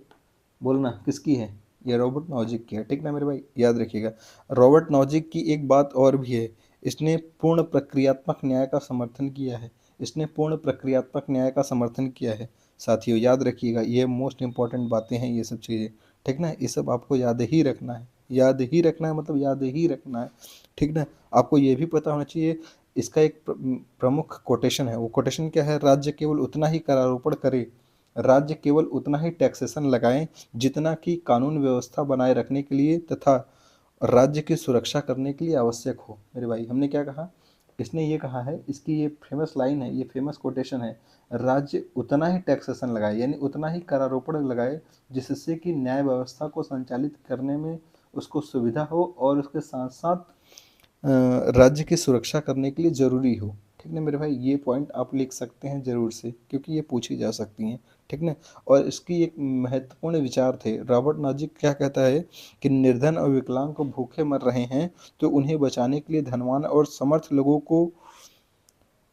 बोलना किसकी है? ये रॉबर्ट नॉजिक की है। ठीक ना मेरे भाई, याद रखिएगा। रॉबर्ट नॉजिक की एक बात और भी है, इसने पूर्ण प्रक्रियात्मक न्याय का समर्थन किया है। इसने पूर्ण प्रक्रियात्मक न्याय का समर्थन किया है। साथियों याद रखिएगा, ये मोस्ट इंपॉर्टेंट बातें हैं ये सब चीज़ें। ठीक ना, ये सब आपको याद ही रखना है, याद ही रखना है, मतलब याद ही रखना है। ठीक ना, आपको ये भी पता होना चाहिए इसका एक प्रमुख कोटेशन है। वो कोटेशन क्या है? राज्य केवल उतना ही करारोपण करे, राज्य केवल उतना ही टैक्सेशन लगाएं जितना कि कानून व्यवस्था बनाए रखने के लिए तथा राज्य की सुरक्षा करने के लिए आवश्यक हो। मेरे भाई हमने क्या कहा? इसने ये कहा है, इसकी ये फेमस लाइन है, ये फेमस कोटेशन है, राज्य उतना ही टैक्सेशन लगाए यानी उतना ही करारोपण लगाए जिससे कि न्याय व्यवस्था को संचालित करने में उसको सुविधा हो और उसके साथ साथ राज्य की सुरक्षा करने के लिए ज़रूरी हो। ठीक ना मेरे भाई, ये पॉइंट आप लिख सकते हैं ज़रूर से, क्योंकि ये पूछी जा सकती हैं। ठीक ना, और इसकी एक महत्वपूर्ण विचार थे। रॉबर्ट नॉजिक क्या कहता है कि निर्धन और विकलांग को भूखे मर रहे हैं तो उन्हें बचाने के लिए धनवान और समर्थ लोगों को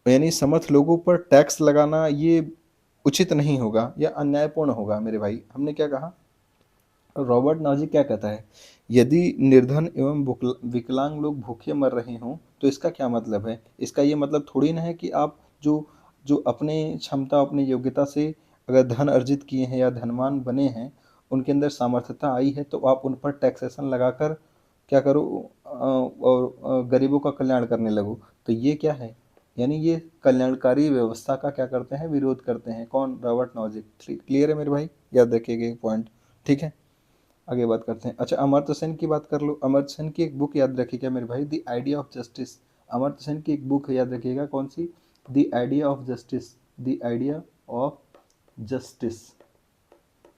यानी समर्थ लोगों पर टैक्स लगाना ये उचित नहीं होगा या अन्यायपूर्ण होगा। मेरे भाई हमने क्या कहा? रॉबर्ट नॉजिक क्या कहता है? यदि निर्धन एवं विकलांग लोग भूखे मर रहे हों तो इसका क्या मतलब है? इसका ये मतलब थोड़ी ना है कि आप जो जो अपने क्षमता अपनी योग्यता से अगर धन अर्जित किए हैं या धनवान बने हैं, उनके अंदर सामर्थ्यता आई है तो आप उन पर टैक्सेशन लगाकर क्या करो और गरीबों का कल्याण करने लगो। तो ये क्या है? यानी ये कल्याणकारी व्यवस्था का क्या करते हैं? विरोध करते हैं। कौन? Robert Nozick. क्लियर है मेरे भाई, याद रखिएगा ये पॉइंट। ठीक है, आगे बात करते हैं। अच्छा, अमर्त्य सेन की बात कर लो। अमर्त्य सेन की एक बुक याद रखिएगा मेरे भाई, the idea of justice. Amartya Sen की एक बुक है, याद रखिएगा कौन सी? The idea of justice, the idea of justice.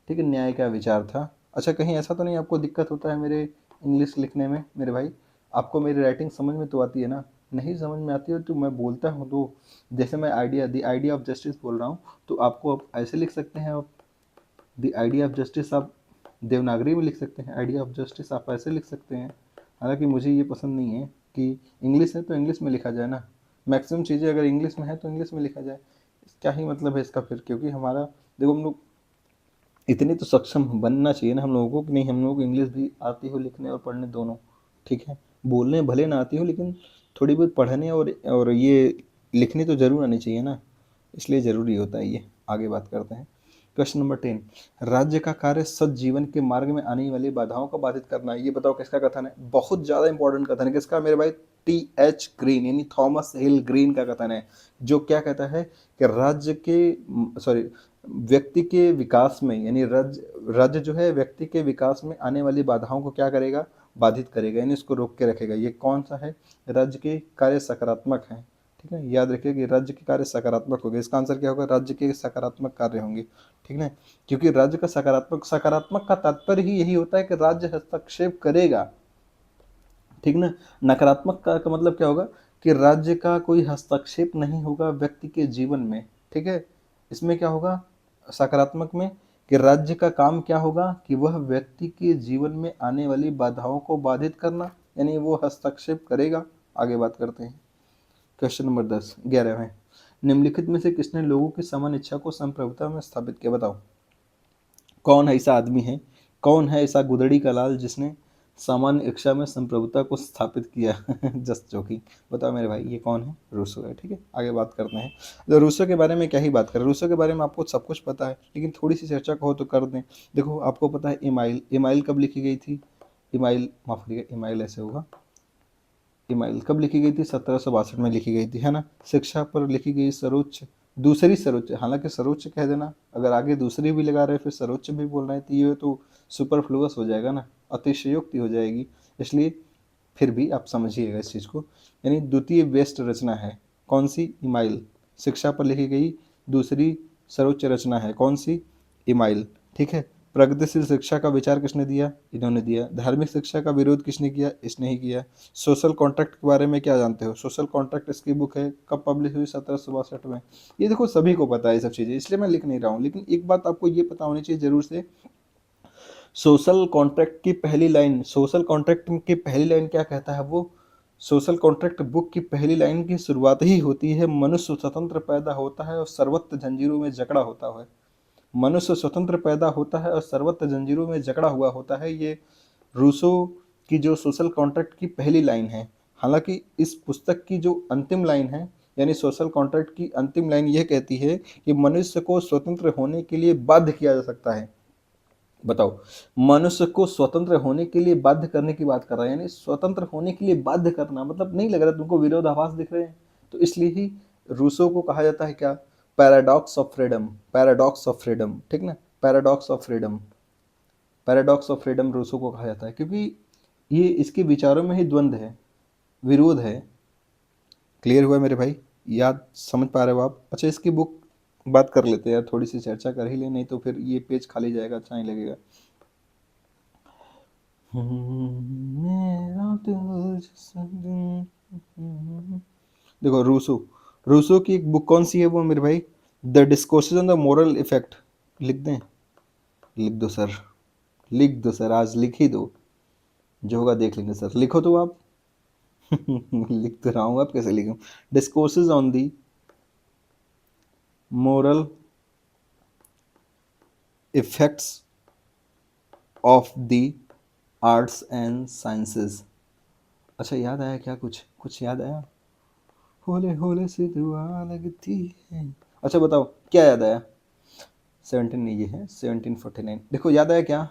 ठीक है, न्याय का विचार था। अच्छा, कहीं ऐसा तो नहीं आपको दिक्कत होता है मेरे इंग्लिश लिखने में मेरे भाई? आपको मेरी राइटिंग समझ में तो आती है ना? नहीं समझ में आती है तो मैं बोलता हूँ तो जैसे मैं idea, the idea of justice बोल रहा हूँ तो आपको आप ऐसे लिख सकते हैं आप द आइडिया ऑफ जस्टिस, आप देवनागरी में लिख सकते हैं। आइडिया ऑफ जस्टिस आप ऐसे लिख सकते हैं। हालांकि मुझे ये पसंद नहीं है कि इंग्लिश है तो इंग्लिश में लिखा जाए ना, मैक्सिमम चीज़ें अगर इंग्लिश में है तो इंग्लिश में लिखा जाए। क्या ही मतलब है इसका फिर? क्योंकि हमारा देखो, हम लोग इतने तो सक्षम बनना चाहिए ना हम लोगों को कि नहीं हम लोगों को इंग्लिश भी आती हो लिखने और पढ़ने दोनों। ठीक है, बोलने भले ना आती हो लेकिन थोड़ी बहुत पढ़ने और ये लिखनी तो ज़रूर आनी चाहिए ना, इसलिए ज़रूरी होता है ये। आगे बात करते हैं। क्वेश्चन नंबर 10, राज्य का कार्य सज्जीवन के मार्ग में आने वाली बाधाओं को बाधित करना है। ये बताओ किसका कथन है? बहुत ज़्यादा इंपॉर्टेंट कथन है। किसका मेरे भाई? T.H. ग्रीन यानी थॉमस हिल ग्रीन का कथन है, जो क्या कहता है कि राज्य के सॉरी व्यक्ति के विकास में यानी राज्य जो है व्यक्ति के विकास में आने वाली बाधाओं को क्या करेगा? बाधित करेगा यानी इसको रोक के रखेगा। ये कौन सा है? राज्य के कार्य सकारात्मक है। ठीक है, याद रखिए कि राज्य के कार्य सकारात्मक होंगे। इसका आंसर क्या होगा? राज्य के सकारात्मक कार्य होंगे। ठीक है, क्योंकि राज्य का सकारात्मक का तात्पर्य ही यही होता है कि राज्य हस्तक्षेप करेगा। ठीक ना, नकारात्मक का मतलब क्या होगा? कि राज्य का कोई हस्तक्षेप नहीं होगा व्यक्ति के जीवन में। ठीक है, इसमें क्या होगा सकारात्मक में? कि राज्य का काम क्या होगा? कि वह व्यक्ति के जीवन में आने वाली बाधाओं को बाधित करना, यानी वो हस्तक्षेप करेगा। आगे बात करते हैं। क्वेश्चन नंबर 10, 11वें, निम्नलिखित में से किसने लोगों की समान इच्छा को संप्रभुता में स्थापित किया? बताओ कौन है ऐसा आदमी है, कौन है ऐसा गुदड़ी का लाल जिसने सामान्य इच्छा में संप्रभुता को स्थापित किया? Just joking. बताओ मेरे भाई ये कौन है? रूसो है। ठीक है, आगे बात करते हैं। तो रूसो के बारे में क्या ही बात करें, रूसो के बारे में आपको सब कुछ पता है लेकिन थोड़ी सी चर्चा कहो तो कर दें। देखो आपको पता है इमाइल, इमाइल कब लिखी गई थी? इमाइल, माफ करिएगा, इमाइल ऐसे होगा, इमाइल कब लिखी गई थी? 1762 में लिखी गई थी, है ना। शिक्षा पर लिखी गई सर्वोच्च, दूसरी सर्वोच्च, हालांकि सर्वोच्च कह देना, अगर आगे दूसरी भी लगा रहे फिर सर्वोच्च भी बोल रहे हैं तो ये तो सुपरफ्लुअस हो जाएगा ना, अतिशयोक्ति हो जाएगी, इसलिए फिर भी आप समझिएगा इस चीज़ को। यानी द्वितीय व्यस्त रचना है कौन सी? इमाइल। शिक्षा पर लिखी गई दूसरी सर्वोच्च रचना है कौन सी? इमाइल। ठीक है। प्रगतिशील शिक्षा का विचार किसने दिया? इन्होंने दिया। धार्मिक शिक्षा का विरोध किसने किया? इसने ही किया। सोशल कॉन्ट्रैक्ट के बारे में क्या जानते हो? सोशल कॉन्ट्रैक्ट इसकी बुक है, कब पब्लिश हुई? 1762 में। ये देखो सभी को पता है ये सब चीज़ें, इसलिए मैं लिख नहीं रहा हूँ, लेकिन एक बात आपको ये पता होनी चाहिए जरूर से, सोशल कॉन्ट्रैक्ट की पहली लाइन, सोशल कॉन्ट्रैक्ट की पहली लाइन क्या कहता है वो? सोशल कॉन्ट्रैक्ट बुक की पहली लाइन की शुरुआत ही होती है, मनुष्य स्वतंत्र पैदा होता है और सर्वत्र जंजीरों में जकड़ा होता है। मनुष्य स्वतंत्र पैदा होता है और सर्वत्र जंजीरों में जकड़ा हुआ होता है, ये रूसो की जो सोशल कॉन्ट्रैक्ट की पहली लाइन है। हालांकि इस पुस्तक की जो अंतिम लाइन है, यानी सोशल कॉन्ट्रैक्ट की अंतिम लाइन यह कहती है कि मनुष्य को स्वतंत्र होने के लिए बाध्य किया जा सकता है। बताओ, मनुष्य को स्वतंत्र होने के लिए बाध्य करने की बात कर रहा है, यानी स्वतंत्र होने के लिए बाध्य करना, मतलब नहीं लग रहा तुमको विरोधाभास दिख रहे हैं? तो इसलिए ही रूसो को कहा जाता है क्या? Paradox of freedom, paradox of freedom, ठीक ना, paradox of freedom, paradox of freedom Rousseau को कहा जाता है, क्योंकि ये इसके विचारों में ही द्वंद्व है, विरोध है। क्लियर हुआ मेरे भाई? याद समझ पा रहे हो आप? अच्छा, इसकी बुक बात कर लेते हैं यार, थोड़ी सी चर्चा कर ही ले, नहीं तो फिर ये पेज खाली जाएगा, अच्छा नहीं लगेगा। देखो रूसो, रूसो की एक बुक कौन सी है वो मेरे भाई? The discourses on the moral effect. लिख दें? लिख दो सर, लिख दो सर, आज लिख ही दो, जो होगा देख लेंगे सर, लिखो तो आप। लिख तो रहा हूँ, आप कैसे लिखूं? Discourses on the moral effects of the arts and sciences. अच्छा, याद आया क्या? कुछ याद आया? होले होले से दुआ लगती है। अच्छा बताओ, क्या याद आया? 17 नहीं, ये है 1749। देखो याद आया क्या?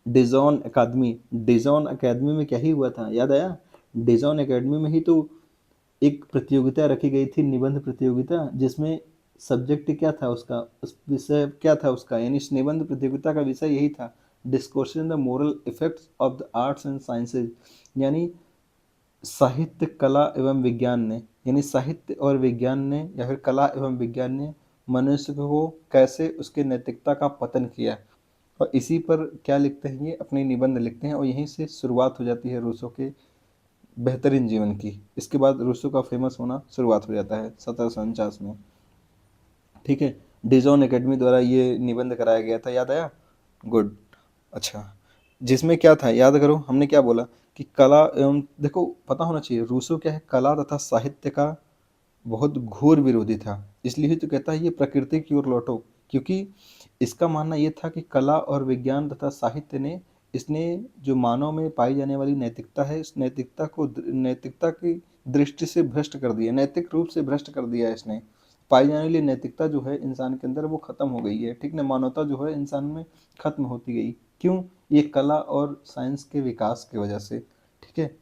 डिजॉन अकादमी, डिजॉन अकादमी में क्या ही हुआ था, याद आया? डिजॉन अकादमी में ही तो एक प्रतियोगिता रखी गई थी, निबंध प्रतियोगिता, जिसमें सब्जेक्ट क्या था उसका, उस विषय क्या था उसका, यानी इस निबंध प्रतियोगिता का विषय यही था, discussion the moral effects of the arts and sciences, यानी साहित्य कला एवं विज्ञान ने, यानी साहित्य और विज्ञान ने या फिर कला एवं विज्ञान ने मनुष्य को कैसे उसके नैतिकता का पतन किया, और इसी पर क्या लिखते हैं ये? अपनी निबंध लिखते हैं, और यहीं से शुरुआत हो जाती है रूसो के बेहतरीन जीवन की। इसके बाद रूसो का फेमस होना शुरुआत हो जाता है 1749 में। ठीक है, डिजॉन एकेडमी द्वारा ये निबंध कराया गया था, याद आया? गुड। अच्छा, जिसमें क्या था याद करो, हमने क्या बोला कि कला एवं, देखो पता होना चाहिए रूसो क्या है, कला तथा साहित्य का बहुत घोर विरोधी था, इसलिए तो कहता है ये प्रकृति की ओर लौटो, क्योंकि इसका मानना ये था कि कला और विज्ञान तथा साहित्य ने, इसने जो मानव में पाई जाने वाली नैतिकता है, इस नैतिकता को, नैतिकता की दृष्टि से भ्रष्ट कर दिया, नैतिक रूप से भ्रष्ट कर दिया इसने। पाई जाने वाली नैतिकता जो है इंसान के अंदर वो खत्म हो गई है, ठीक ना, मानवता जो है इंसान में खत्म होती गई। क्यों? ये कला और साइंस के विकास की वजह से। ठीक है,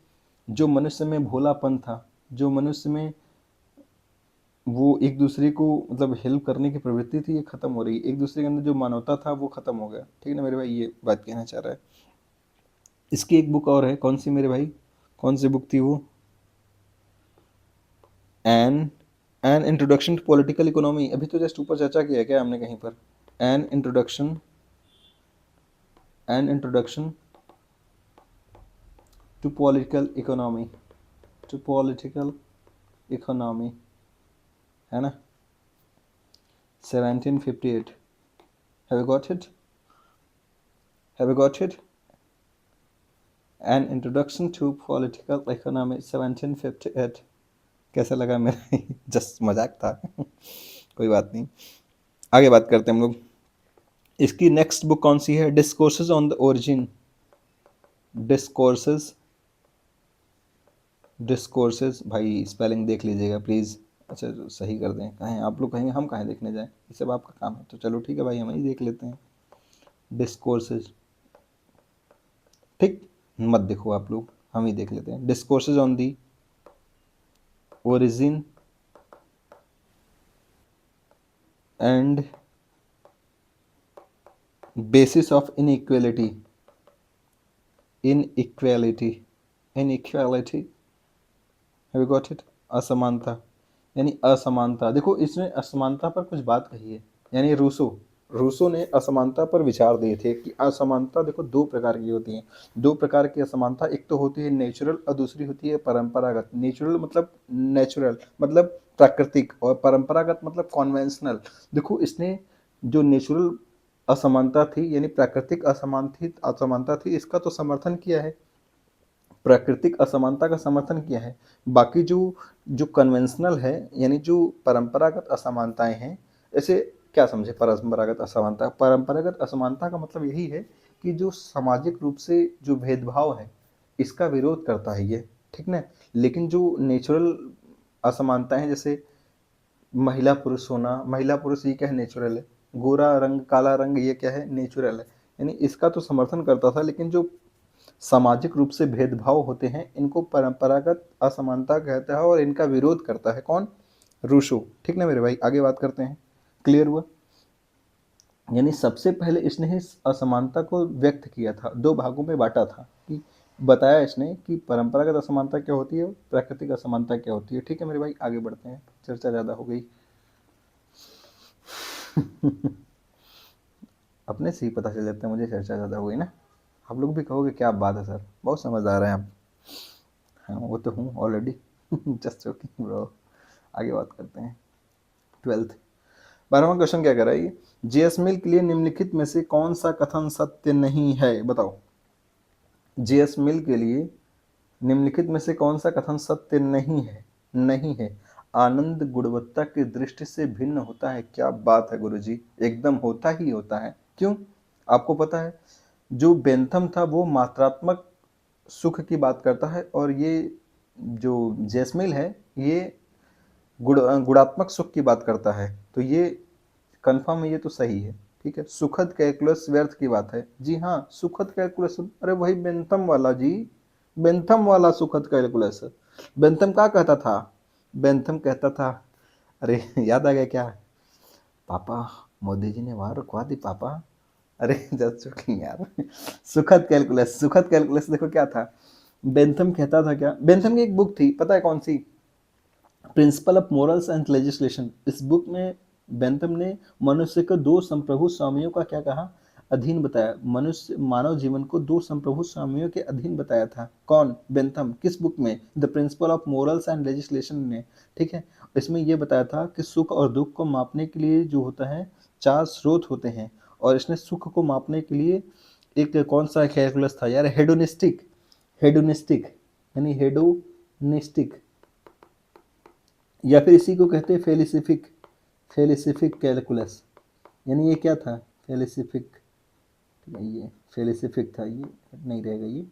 जो मनुष्य में भोलापन था, जो मनुष्य में वो एक दूसरे को मतलब हेल्प करने की प्रवृत्ति थी, ये खत्म हो रही है, एक दूसरे के अंदर जो मानवता था वो खत्म हो गया। ठीक है ना मेरे भाई, ये बात कहना चाह रहा है। इसकी एक बुक और है, कौन सी मेरे भाई? कौन सी बुक थी वो? An an introduction to political economy, अभी तो जस्ट ऊपर चर्चा किया है क्या हमने कहीं पर? An introduction, an introduction to political economy, to political economy, है ना, 1758। Have you got it? Have you got it? An introduction to political economy 1758। कैसा लगा मेरा? जस्ट मजाक था। कोई बात नहीं, आगे बात करते हैं हम लोग। इसकी नेक्स्ट बुक कौन सी है? Discourses on the origin, discourses, discourses, भाई स्पेलिंग देख लीजिएगा प्लीज़। अच्छा सही कर दें, कहें आप लोग कहेंगे हम कहाँ देखने जाएं, ये सब आपका काम है, तो चलो ठीक है भाई, हम ही देख लेते हैं। डिस्कोर्सेज, ठीक, मत देखो आप लोग, हम ही देख लेते हैं। Discourses on the origin and basis of inequality have you got it। असमानता यानी असमानता, देखो इसने असमानता पर कुछ बात कही है, यानी रूसो रूसो ने असमानता पर विचार दिए थे कि असमानता देखो दो प्रकार की होती है, दो प्रकार की असमानता, एक तो होती है नेचुरल और दूसरी होती है परंपरागत। नेचुरल मतलब प्राकृतिक, और परंपरागत मतलब कॉन्वेंशनल। देखो इसने जो नेचुरल असमानता थी यानी प्राकृतिक असमानता थी, इसका तो समर्थन किया है, प्राकृतिक असमानता का समर्थन किया है। बाकी जो जो कन्वेंशनल है यानी जो परंपरागत असमानताएं हैं, ऐसे क्या समझे परंपरागत असमानता। परंपरागत असमानता का मतलब यही है कि जो सामाजिक रूप से जो भेदभाव है इसका विरोध करता है ये, ठीक ना। लेकिन जो नेचुरल असमानताएं हैं, जैसे महिला पुरुष होना, महिला पुरुष ये क्या है नेचुरल है, गोरा रंग काला रंग ये क्या है नेचुरल है, यानी इसका तो समर्थन करता था। लेकिन जो सामाजिक रूप से भेदभाव होते हैं इनको परंपरागत असमानता कहता है, और इनका विरोध करता है कौन, रूसो, ठीक ना मेरे भाई। आगे बात करते हैं, क्लियर हुआ। यानी सबसे पहले इसने इस असमानता को व्यक्त किया था, दो भागों में बांटा था कि बताया इसने कि परंपरागत असमानता क्या होती है, प्राकृतिक असमानता क्या होती है, ठीक है मेरे भाई। आगे बढ़ते हैं, चर्चा ज्यादा हो गई। अपने से ही पता चल जाता है मुझे चर्चा ज्यादा हो गई ना। आप लोग भी कहोगे क्या बात है सर, बहुत समझदार हैं आप। हाँ वो तो हूँ ऑलरेडी। Just joking bro. आगे बात करते हैं, 12th 12वां क्वेश्चन क्या कह रहा है ये, जेएस मिल के लिए निम्नलिखित में से कौन सा कथन सत्य नहीं है, बताओ। जेएस मिल के लिए निम्नलिखित में से कौन सा कथन सत्य नहीं है। आनंद गुणवत्ता की दृष्टि से भिन्न होता है, क्या बात है गुरुजी, एकदम होता ही होता है। क्यों, आपको पता है जो बेंथम था वो मात्रात्मक सुख की बात करता है, और ये जो जैस्मिल है ये गुणात्मक सुख की बात करता है। तो ये कंफर्म है, ये तो सही है, ठीक है। सुखद कैलकुलस व्यर्थ की बात है, जी हाँ सुखद कैलकुलस, अरे वही बेंथम वाला जी, बेंथम वाला सुखद कैलकुलस। बेंथम क्या कहता था, बेंथम कहता था, अरे याद आ गया क्या, पापा मोदी जी ने वहां रुकवा दी पापा। अरे जस्ट जोकिंग यार। सुखद कैलकुलस देखो क्या था, बेंथम कहता था क्या, बेंथम की एक बुक थी पता है कौन सी, principle of morals and legislation. इस बुक में बेंथम ने मनुष्य को दो संप्रभु स्वामियों का क्या कहा, अधीन बताया। मनुष्य मानव जीवन को दो संप्रभु स्वामियों के अधीन बताया था, कौन, बेंथम। किस बुक में, the principal of morals and legislation में, ठीक है। इसमें यह बताया था कि सुख और दुख को मापने के लिए जो होता है चार स्रोत होते हैं, और इसने सुख को मापने के लिए एक कौन सा कैलकुलस था यार, हेडोनिस्टिक, हेडोनिस्टिक यानी हेडोनिस्टिक, या फिर इसी को कहते हैं फेलिसिफिक, फेलिसिफिक कैलकुलस। यानी ये क्या था, फेलिसिफिक, ये फेलिसिफिक था, ये नहीं रहेगा ये,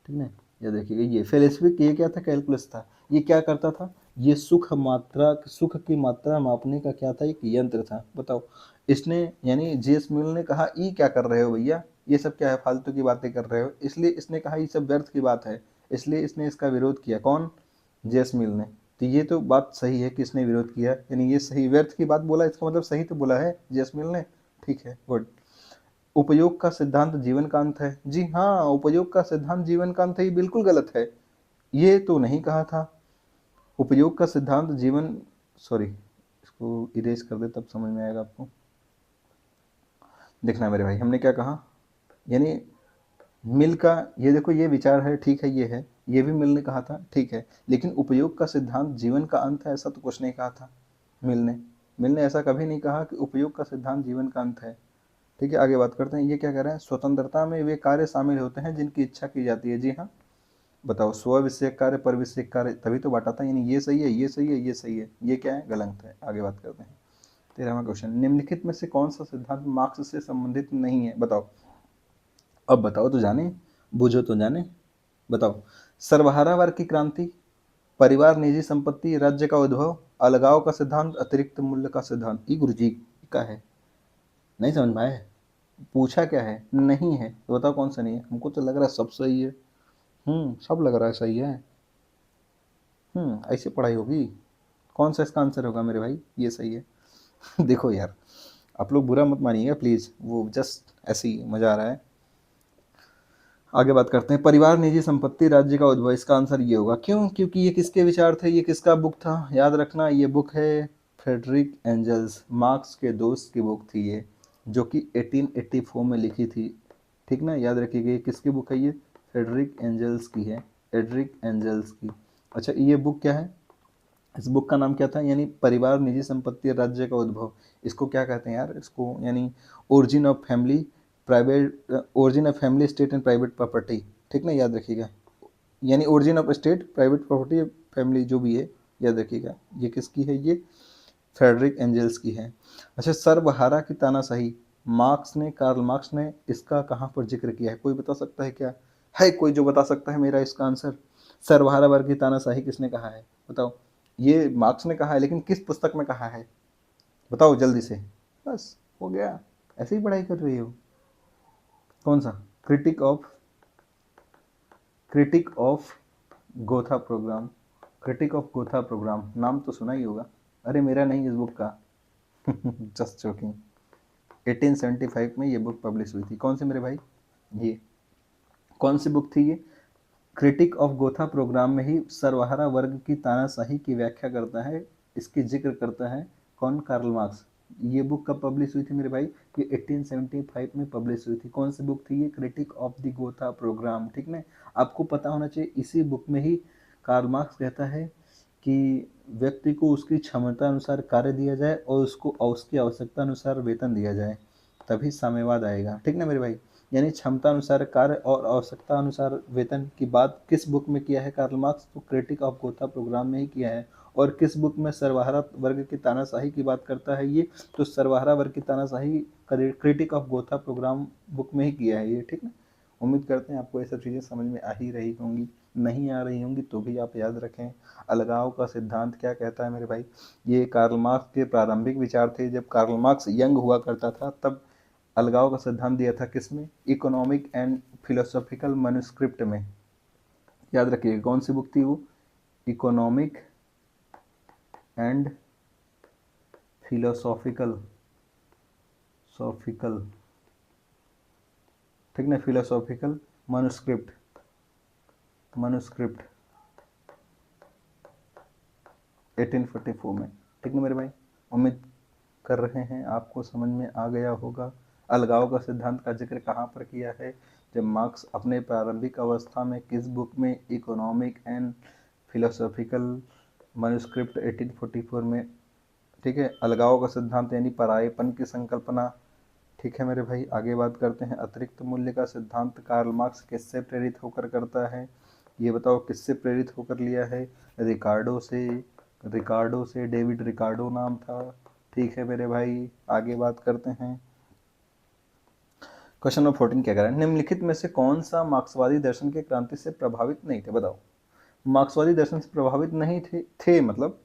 ठीक है। ये देखिएगा ये फेलिसिफिक, ये क्या था, कैलकुलस था। ये क्या करता था, ये सुख की मात्रा मापने का क्या था, एक यंत्र था। बताओ इसने यानी जेएस मिल ने कहा ई क्या कर रहे हो भैया, ये सब क्या है फालतू की बातें कर रहे हो, इसलिए इसने कहा ये सब व्यर्थ की बात है, इसलिए इसने इसका विरोध किया, कौन, जेएस मिल ने। तो ये तो बात सही है कि इसने विरोध किया, यानी ये सही, व्यर्थ की बात बोला इसका मतलब सही तो बोला है जेएस मिल ने, ठीक है गुड। उपयोग का सिद्धांत जीवन का अंत है, जी हाँ उपयोग का सिद्धांत जीवन का अंत है, ये बिल्कुल गलत है, ये तो नहीं कहा था। उपयोग का सिद्धांत जीवन, सॉरी इसको इरेज कर दे तब समझ में आएगा आपको। देखना मेरे भाई हमने क्या कहा, यानी मिल का ये देखो ये विचार है, ठीक है, ये भी मिल ने कहा था, ठीक है। लेकिन उपयोग का सिद्धांत जीवन का अंत है ऐसा तो कुछ नहीं कहा था मिल ने ऐसा कभी नहीं कहा कि उपयोग का सिद्धांत जीवन का अंत है, ठीक है। आगे बात करते हैं, ये क्या कह रहे हैं, स्वतंत्रता में वे कार्य शामिल होते हैं जिनकी इच्छा की जाती है, जी हाँ। बताओ स्व विषयक कार्य पर विषयक कार्य, तभी तो बांटा था, यानी ये सही है, ये सही है, ये सही है, ये क्या है गलत है। आगे बात करते हैं, 13वां क्वेश्चन, निम्नलिखित में से कौन सा सिद्धांत मार्क्स से संबंधित नहीं है, बताओ। अब बताओ तो जाने, बूझो तो जाने, बताओ। सर्वहारावार की क्रांति, परिवार निजी संपत्ति, राज्य का उद्भव, अलगाव का सिद्धांत, अतिरिक्त मूल्य का सिद्धांत, ई गुरुजी का है, नहीं समझ में आया, पूछा क्या है, नहीं है तो बताओ कौन सा नहीं है। हमको तो लग रहा है सब सही है, सब लग रहा है सही है। ऐसी पढ़ाई होगी? कौन सा इसका आंसर होगा मेरे भाई? ये सही है। देखो यार, आप लोग बुरा मत मानिएगा प्लीज़, वो जस्ट ऐसे ही मज़ा आ रहा है। आगे बात करते हैं। परिवार, निजी संपत्ति, राज्य का उद्भव, इसका आंसर ये होगा। क्यों? क्योंकि ये किसके विचार थे, ये किसका बुक था? याद रखना, ये बुक है फ्रेडरिक एंजल्स, मार्क्स के दोस्त की बुक थी ये, जो कि 1884 में लिखी थी। ठीक ना, याद रखिएगा। ये किसकी बुक है? ये फ्रेडरिक एंजल्स की है, एड्रिक एंजल्स की। अच्छा, ये बुक क्या है? इस बुक का नाम क्या था? यानी परिवार, निजी संपत्ति, राज्य का उद्भव। इसको क्या कहते हैं यार? इसको यानी origin of family, private, origin of family, state and private property. ठीक ना, याद रखिएगा। यानी origin of state, private property, family जो भी है, याद रखिएगा। ये किसकी है? ये फ्रेडरिक एंजल्स की है। अच्छा, सर्वहारा की तानाशाही, मार्क्स ने, कार्ल मार्क्स ने इसका कहाँ पर जिक्र किया है? कोई बता सकता है क्या? है कोई जो बता सकता है मेरा इसका आंसर? सर्वहारा वर्ग की तानाशाही किसने कहा है? बताओ। ये मार्क्स ने कहा है, लेकिन किस पुस्तक में कहा है? बताओ जल्दी से। बस हो गया, ऐसे ही पढ़ाई कर रही हो। कौन सा? Critique of, critique of Gotha programme, critique of Gotha programme, नाम तो सुना ही होगा। अरे मेरा नहीं, इस बुक का। Just joking. 1875 में ये बुक पब्लिश हुई थी। कौन सी मेरे भाई? ये कौन सी बुक थी? ये क्रिटिक ऑफ गोथा प्रोग्राम में ही सर्वहारा वर्ग की तानाशाही की व्याख्या करता है, इसकी जिक्र करता है। कौन? Karl Marx. ये बुक कब पब्लिश हुई थी मेरे भाई? ये 1875 में पब्लिश हुई थी। कौन सी बुक थी ये? Critique of the Gotha programme. ठीक ना, आपको पता होना चाहिए। इसी बुक में ही कार्ल मार्क्स कहता है कि व्यक्ति को उसकी क्षमता अनुसार कार्य दिया जाए और उसको उसकी आवश्यकता अनुसार वेतन दिया जाए, तभी साम्यवाद आएगा। ठीक ना मेरे भाई? यानी क्षमता अनुसार कार्य और आवश्यकता अनुसार वेतन की बात किस बुक में किया है कार्ल मार्क्स? तो क्रिटिक ऑफ गोथा प्रोग्राम में ही किया है। और किस बुक में सर्वहारा वर्ग की तानाशाही की बात करता है ये? तो सर्वहारा वर्ग की तानाशाही critique of Gotha programme book में ही किया है ये। ठीक ना, उम्मीद करते हैं आपको ये सब चीज़ें समझ में आ ही रही होंगी। नहीं आ रही होंगी तो भी आप याद रखें। अलगाव का सिद्धांत क्या कहता है मेरे भाई? ये कार्ल मार्क्स के प्रारंभिक विचार थे। जब कार्ल मार्क्स यंग हुआ करता था तब अलगाव का सिद्धांत दिया था। किसमें? इकोनॉमिक एंड फिलोसॉफिकल मैन्युस्क्रिप्ट में। याद रखिएगा, कौन सी बुक थी वो? इकोनॉमिक एंड फिलोसॉफिकल, सॉफिकल, ठीक ना, फिलोसॉफिकल मैन्युस्क्रिप्ट, मैन्युस्क्रिप्ट 1844 में। ठीक ना मेरे भाई? उम्मीद कर रहे हैं आपको समझ में आ गया होगा। अलगाव का सिद्धांत का जिक्र कहाँ पर किया है? जब मार्क्स अपने प्रारंभिक अवस्था में किस बुक में? इकोनॉमिक एंड फिलोसॉफिकल मैन्युस्क्रिप्ट 1844 में। ठीक है, अलगाव का सिद्धांत यानी परायेपन की संकल्पना। ठीक है मेरे भाई, आगे बात करते हैं। अतिरिक्त मूल्य का सिद्धांत कार्ल मार्क्स किससे प्रेरित होकर करता है? ये बताओ किससे प्रेरित होकर लिया है? रिकार्डो से, रिकार्डो से, डेविड रिकार्डो नाम था। ठीक है मेरे भाई, आगे बात करते हैं। क्वेश्चन नंबर 14 क्या कह रहा है? निम्नलिखित में से कौन सा मार्क्सवादी दर्शन के क्रांति से प्रभावित नहीं थे? बताओ। मार्क्सवादी दर्शन से प्रभावित नहीं थे मतलब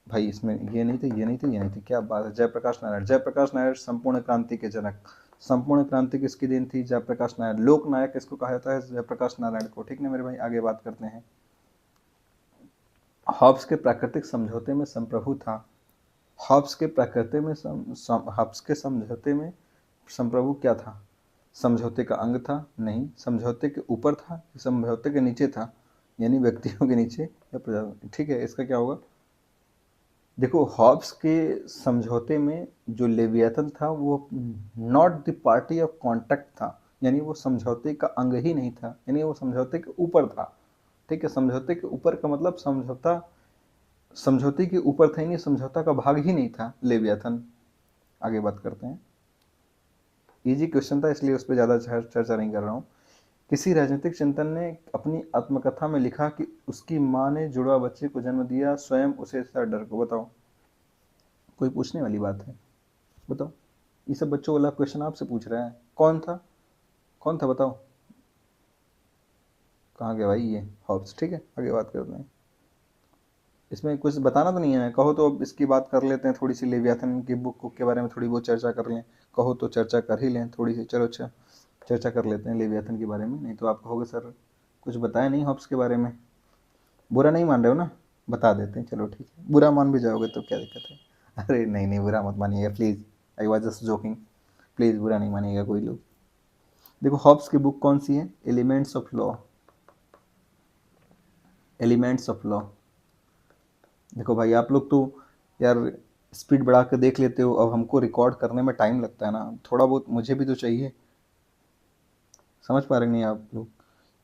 भाई इसमें ये नहीं थे, ये नहीं थे, ये नहीं थे। क्या बात है! जयप्रकाश नारायण, जयप्रकाश नारायण संपूर्ण क्रांति के जनक। संपूर्ण क्रांति किसकी देन थी? जयप्रकाश नारायण। लोक नायक किसको कहा जाता है? जयप्रकाश नारायण को। ठीक है मेरे भाई, आगे बात करते हैं। हॉब्स के प्राकृतिक समझौते में संप्रभु था। हॉब्स के प्रकृति में हॉब्स के समझौते में संप्रभु क्या था? समझौते का अंग था? नहीं। समझौते के ऊपर था? समझौते के नीचे था? यानी व्यक्तियों के नीचे या प्रजा? ठीक है, इसका क्या होगा? देखो, हॉब्स के समझौते में जो लेवियाथन था वो not the party of contract था, यानी वो समझौते का अंग ही नहीं था, यानी वो समझौते के ऊपर था। ठीक है, समझौते के ऊपर का मतलब समझौता, समझौते के ऊपर था, यानी समझौता का भाग ही नहीं था लेवियाथन। आगे बात करते हैं। इजी क्वेश्चन था इसलिए उस पर ज़्यादा चर्चा नहीं कर रहा हूँ। किसी राजनीतिक चिंतन ने अपनी आत्मकथा में लिखा कि उसकी माँ ने जुड़वा बच्चे को जन्म दिया, स्वयं उसे था डर को। बताओ, कोई पूछने वाली बात है? बताओ, ये सब बच्चों वाला क्वेश्चन आपसे पूछ रहा है। कौन था? कौन था बताओ? कहाँ गया भाई ये हॉब्स? ठीक है, आगे बात करते हैं। इसमें कुछ बताना तो नहीं है? कहो तो अब इसकी बात कर लेते हैं थोड़ी सी, लेवियाथन की बुक के बारे में थोड़ी बहुत चर्चा कर लें। कहो तो चर्चा कर ही लें थोड़ी सी। चलो अच्छा, चर्चा कर लेते हैं लेवियाथन के बारे में। नहीं तो आप कहोगे सर कुछ बताया नहीं हॉब्स के बारे में। बुरा नहीं मान रहे हो ना? बता देते हैं, चलो ठीक है, बुरा मान भी जाओगे तो क्या दिक्कत है। अरे नहीं नहीं, बुरा मत मानिएगा please, I was just joking, please बुरा नहीं मानिएगा कोई लोग। देखो हॉब्स की बुक कौन सी है, elements of law, elements of law. देखो भाई आप लोग तो यार स्पीड बढ़ा कर देख लेते हो, अब हमको रिकॉर्ड करने में टाइम लगता है ना, थोड़ा बहुत मुझे भी तो चाहिए। समझ पा रहे नहीं आप लोग,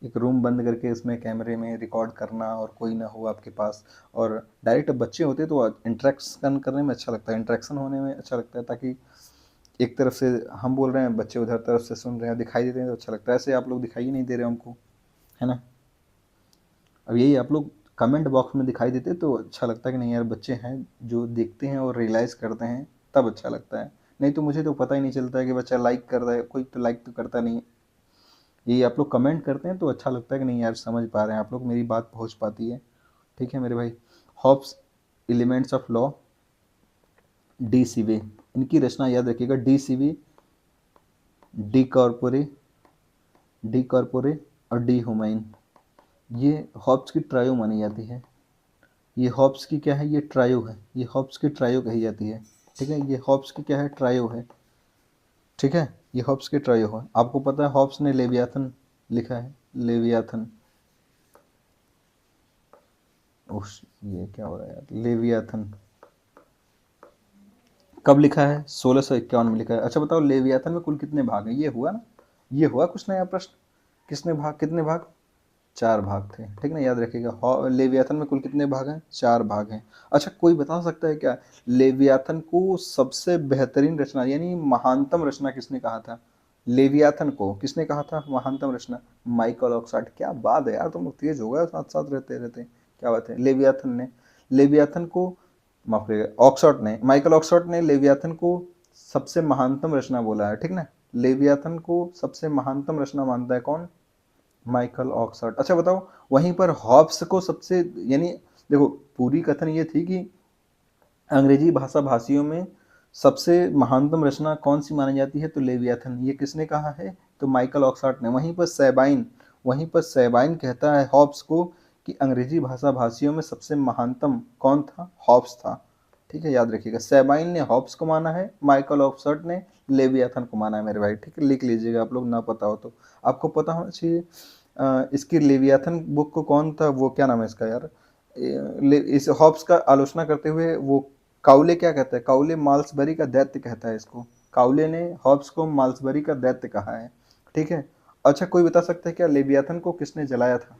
एक रूम बंद करके इसमें कैमरे में रिकॉर्ड करना और कोई ना हो आपके पास, और डायरेक्ट बच्चे होते तो इंटरेक्शन करने में अच्छा लगता है, इंटरेक्शन होने में अच्छा लगता है, ताकि एक तरफ से हम बोल रहे हैं, बच्चे उधर तरफ से सुन रहे हैं, दिखाई दे रहे हैं तो अच्छा लगता है। ऐसे आप लोग दिखाई ही नहीं दे रहे हमको, है ना। अब यही आप लोग कमेंट बॉक्स में दिखाई देते तो अच्छा लगता है कि नहीं यार बच्चे हैं जो देखते हैं और रियलाइज़ करते हैं, तब अच्छा लगता है। नहीं तो मुझे तो पता ही नहीं चलता है कि बच्चा लाइक कर रहा है, कोई तो लाइक तो करता नहीं। ये आप लोग कमेंट करते हैं तो अच्छा लगता है कि नहीं यार समझ पा रहे हैं आप लोग, मेरी बात पहुंच पाती है। ठीक है मेरे भाई। Hobbes elements of law, De Cive, इनकी रचना याद रखिएगा, De Cive, De Corpore, De Corpore और डी हुमायूं। ये हॉब्स की ट्रायो मानी जाती है। ये हॉब्स की क्या है, ये ट्रायो है, ये हॉब्स की ट्रायो कही जाती है। ठीक है, ये हॉब्स की क्या है, ट्रायो है। ठीक है, ये हॉब्स की ट्रायो है। आपको पता है हॉब्स ने लेवियाथन लिखा है, लेवियाथन। उस ये क्या हो रहा है यार, लेवियाथन कब लिखा है, 1651 में लिखा है। अच्छा बताओ लेवियाथन में कुल कितने भाग हैं, ये हुआ ना, ये हुआ कुछ नया प्रश्न। किसने भाग, कितने भाग, 4 भाग थे, ठीक ना, याद रखिएगा। लेवियाथन में कुल कितने भाग हैं, 4 भाग हैं। अच्छा कोई बता सकता है क्या, लेवियाथन को सबसे बेहतरीन रचना यानी महानतम रचना किसने कहा था, लेवियाथन को किसने कहा था महानतम रचना, माइकल ऑक्सफोर्ड। क्या बात है यार, तुम लोग तेज हो गए साथ साथ रहते रहते, क्या बात है। लेवियाथन ने, लेवियाथन को, माफ करिएगा, ऑक्सफोर्ड ने, माइकल ऑक्सफोर्ड ने लेवियाथन को सबसे महानतम रचना बोला है, ठीक ना। लेवियाथन को सबसे महानतम रचना मानता है कौन, माइकल ऑक्सफोर्ड। अच्छा बताओ वहीं पर हॉब्स को सबसे, यानी देखो पूरी कथन ये थी कि अंग्रेजी भाषा भाषियों में सबसे महानतम रचना कौन सी मानी जाती है, तो लेवियाथन। ये किसने कहा है, तो माइकल ऑक्सफोर्ड ने। वहीं पर सैबाइन कहता है हॉब्स को कि अंग्रेजी भाषा भाषियों में सबसे महानतम कौन था, हॉब्स था। ठीक है, याद रखिएगा, सैबाइन ने हॉब्स को माना है, माइकल ऑक्सफोर्ड ने लेवियाथन को माना है मेरे भाई। ठीक है, लिख लीजिएगा आप लोग, ना पता हो तो। आपको पता होना चाहिए इसकी लेवियाथन बुक को कौन था, वो क्या नाम है इसका यार, इस हॉब्स का आलोचना करते हुए वो काउले क्या कहता है, काउले माल्सबरी का दैत्य कहता है इसको। काउले ने हॉब्स को माल्सबरी का दैत्य कहा है। ठीक है। अच्छा कोई बता सकता है क्या लेवियाथन को किसने जलाया था,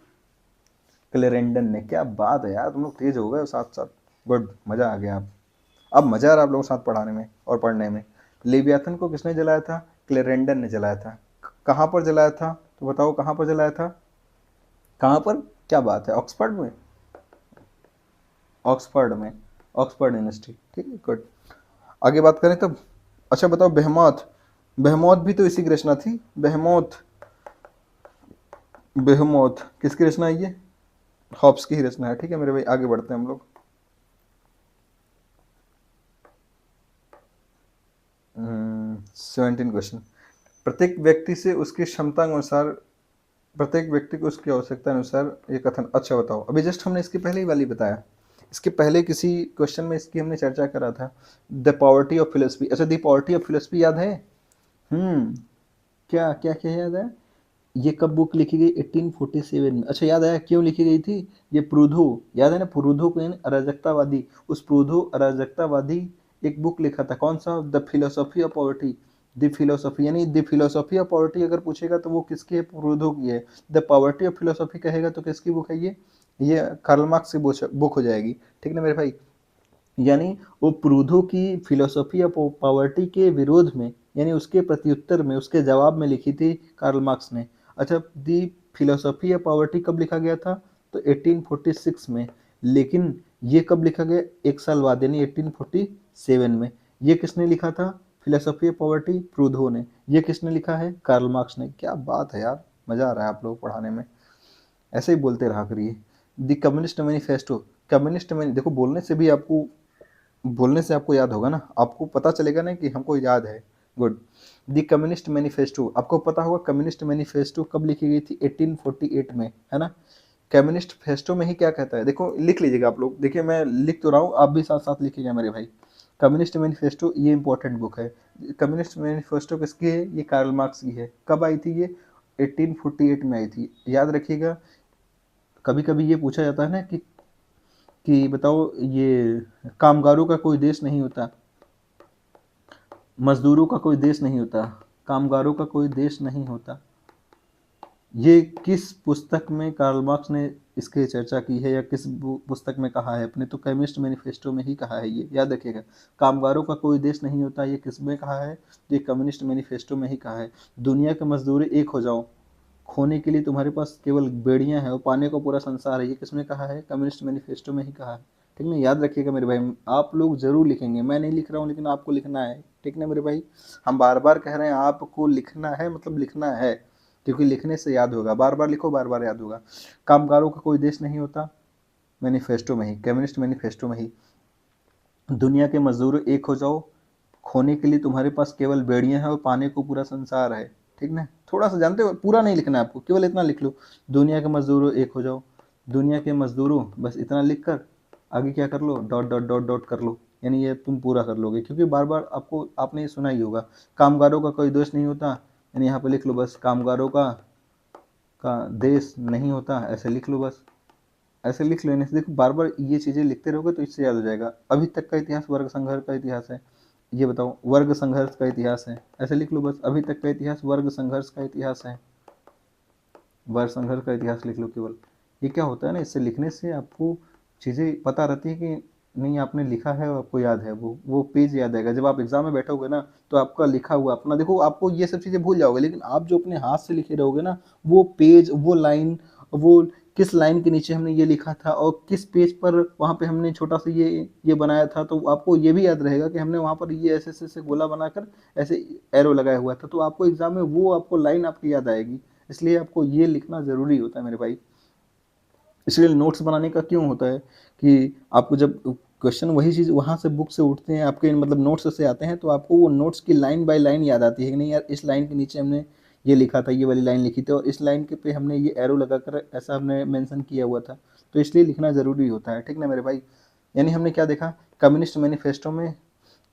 क्लेरेंडन ने। क्या बात है यार, तुम लोग तेज हो गए साथ साथ, गुड, मजा आ गया। अब मजा आ रहा है आप लोगों के साथ पढ़ाने में और पढ़ने में। लेवियाथन को किसने जलाया था, क्लेरेंडन ने जलाया था। कहाँ पर जलाया था, तो बताओ कहाँ पर जलाया था, कहाँ पर, क्या बात है, ऑक्सफोर्ड में, ऑक्सफोर्ड में, ऑक्सफोर्ड यूनिवर्सिटी। ठीक है, गुड। आगे बात करें तब। अच्छा बताओ बेहमौत, बेहमौत भी तो इसी की रचना थी, बेहमौत, बेहमौत किसकी रचना है ये, हॉब्स की ही रचना है। ठीक है मेरे भाई, आगे बढ़ते हैं हम लोग। 17 क्वेश्चन। प्रत्येक व्यक्ति से उसकी क्षमता अनुसार, प्रत्येक व्यक्ति को उसकी आवश्यकता अनुसार ये कथन। अच्छा बताओ, अभी जस्ट हमने इसके पहले ही वाली बताया, इसके पहले किसी क्वेश्चन में इसकी हमने चर्चा करा था, द पॉवर्टी ऑफ फिलोसफी। अच्छा द पॉवर्टी ऑफ फिलोसफी याद है, हम्म, क्या क्या क्या याद है, ये कब बुक लिखी गई, 1847 में। अच्छा याद आया क्यों लिखी गई थी, ये प्रूधो, याद है ना, प्रूधो को यानी अराजकतावादी, उस प्रूधो अराजकतावादी एक बुक लिखा था, कौन सा, the philosophy of poverty. The philosophy यानी द फिलोसॉफी ऑफ पॉवर्टी अगर पूछेगा तो वो किसकी है, प्रूधो की है। द पॉवर्टी ऑफ फिलोसॉफी कहेगा तो किसकी बुक है ये कार्ल मार्क्स की बुक हो जाएगी। ठीक ना मेरे भाई, यानी वो प्रूधो की फिलोसॉफी ऑफ पॉवर्टी के विरोध में, यानी उसके प्रत्युत्तर में, उसके जवाब में लिखी थी कार्ल मार्क्स ने। अच्छा दी फिलोसॉफी ऑफ पॉवर्टी कब लिखा गया था, तो 1846 में। लेकिन ये कब लिखा गया, एक साल बाद यानी 1847 में। ये किसने लिखा था, फिलोसॉफी ऑफ पॉवर्टी, प्रूधो ने। ये किसने लिखा है, कार्ल मार्क्स ने। क्या बात है यार, मजा आ रहा है आप लोग पढ़ाने में, ऐसे ही बोलते रहा करिए। The communist manifesto, communist many, देखो बोलने से भी आपको, बोलने से आपको याद होगा ना, आपको पता चलेगा ना कि हमको याद है, गुड। द कम्युनिस्ट मैनिफेस्टो, आपको पता होगा कम्युनिस्ट मैनिफेस्टो कब लिखी गई थी, 1848 में, है ना। कम्युनिस्ट फेस्टो में ही क्या कहता है, देखो लिख लीजिएगा आप लोग, देखिए मैं लिख तो रहा हूँ, आप भी साथ साथ लिखिएगा मेरे भाई। कम्युनिस्ट मैनिफेस्टो ये इंपॉर्टेंट बुक है। कम्युनिस्ट मैनिफेस्टो किसकी है, ये कार्ल मार्क्स की है। कब आई थी ये, 1848 में आई थी, याद रखिएगा। कभी कभी ये पूछा जाता है ना कि बताओ ये कामगारों का कोई देश नहीं होता, मजदूरों का कोई देश नहीं होता, कामगारों का कोई देश नहीं होता, ये किस पुस्तक में कार्ल मार्क्स ने इसकी चर्चा की है या किस पुस्तक में कहा है, अपने तो कम्युनिस्ट मैनिफेस्टो में ही कहा है, ये याद रखिएगा। कामगारों का कोई देश नहीं होता, ये किस में कहा है, ये कम्युनिस्ट मैनिफेस्टो में ही कहा है। दुनिया के मजदूर एक हो जाओ, खोने के लिए तुम्हारे पास केवल बेड़ियां हैं और पाने को पूरा संसार है, ये किसमें कहा है, कम्युनिस्ट मैनिफेस्टो में ही कहा है। ठीक ना, याद रखिएगा मेरे भाई, आप लोग जरूर लिखेंगे, मैं नहीं लिख रहा हूँ लेकिन आपको लिखना है। ठीक ना मेरे भाई, हम बार बार कह रहे हैं आपको लिखना है, मतलब लिखना है, क्योंकि लिखने से याद होगा, बार बार लिखो बार बार याद होगा। कामगारों का कोई देश नहीं होता, मैनिफेस्टो में ही, कम्युनिस्ट मैनिफेस्टो में ही। दुनिया के मजदूर एक हो जाओ, खोने के लिए तुम्हारे पास केवल बेड़ियां हैं और पाने को पूरा संसार है। ठीक ना, थोड़ा सा जानते हो, पूरा नहीं लिखना है आपको, केवल इतना लिख लो, दुनिया के मजदूरों एक हो जाओ, दुनिया के मजदूरों, बस इतना लिख कर आगे क्या कर लो, डॉट डॉट डॉट डॉट कर लो, यानी ये तुम पूरा कर लोगे, क्योंकि बार बार आपको आपने ये सुना ही होगा, कामगारों का कोई दोष नहीं होता, यानी यहाँ पे लिख लो बस, कामगारों का देश नहीं होता, ऐसे लिख लो बस, ऐसे लिख लेने से देखो, बार बार ये चीज़ें लिखते रहोगे तो इससे याद हो जाएगा। अभी तक का इतिहास वर्ग संघर्ष का इतिहास है, ये बताओ, वर्ग संघर्ष का इतिहास है, ऐसे लिख लो बस, अभी तक का इतिहास वर्ग संघर्ष का इतिहास है, वर्ग संघर्ष का इतिहास लिख लो केवल। ये क्या होता है ना, इससे लिखने से आपको चीज़ें पता रहती है कि नहीं आपने लिखा है और आपको याद है, वो पेज याद आएगा, जब आप एग्जाम में बैठोगे ना तो आपका लिखा हुआ अपना देखो, आपको ये सब चीज़ें भूल जाओगे, लेकिन आप जो अपने हाथ से लिखे रहोगे ना, वो पेज, वो लाइन, वो किस लाइन के नीचे हमने ये लिखा था और किस पेज पर वहाँ पे हमने छोटा सा ये बनाया था, तो आपको ये भी याद रहेगा कि हमने वहाँ पर ये ऐसे ऐसे ऐसे गोला बनाकर ऐसे एरो लगाया हुआ था, तो आपको एग्जाम में वो आपको लाइन आपकी याद आएगी। इसलिए आपको ये लिखना ज़रूरी होता है मेरे भाई। इसलिए नोट्स बनाने का क्यों होता है कि आपको जब क्वेश्चन वही चीज़ वहाँ से बुक से उठते हैं, आपके मतलब नोट्स से आते हैं, तो आपको वो नोट्स की लाइन बाय लाइन याद आती है कि नहीं यार, इस लाइन के नीचे हमने ये लिखा था, ये वाली लाइन लिखी थी और इस लाइन के पे हमने ये एरो लगाकर ऐसा हमने मेंशन किया हुआ था, तो इसलिए लिखना ज़रूरी होता है। ठीक ना मेरे भाई, यानी हमने क्या देखा, कम्युनिस्ट मैनिफेस्टो में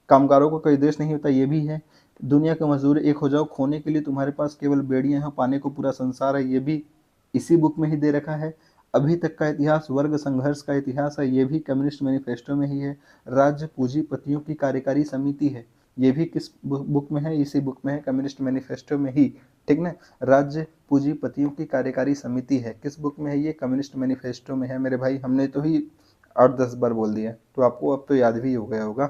कामगारों का कोई देश नहीं होता, ये भी है। दुनिया के मजदूर एक हो जाओ, खोने के लिए तुम्हारे पास केवल बेड़ियां हैं, पाने को पूरा संसार है, ये भी इसी बुक में ही दे रखा है। अभी तक का इतिहास वर्ग संघर्ष का इतिहास है, ये भी कम्युनिस्ट मैनिफेस्टो में ही है। राज्य पूंजीपतियों की कार्यकारी समिति है, ये भी किस बुक में है, इसी बुक में है, कम्युनिस्ट मैनिफेस्टो में ही। ठीक ना, राज्य पूंजीपतियों की कार्यकारी समिति है, किस बुक में है, ये कम्युनिस्ट मैनिफेस्टो में है मेरे भाई। हमने तो ही 8-10 बार बोल दिया, तो आपको अब तो याद भी हो गया होगा।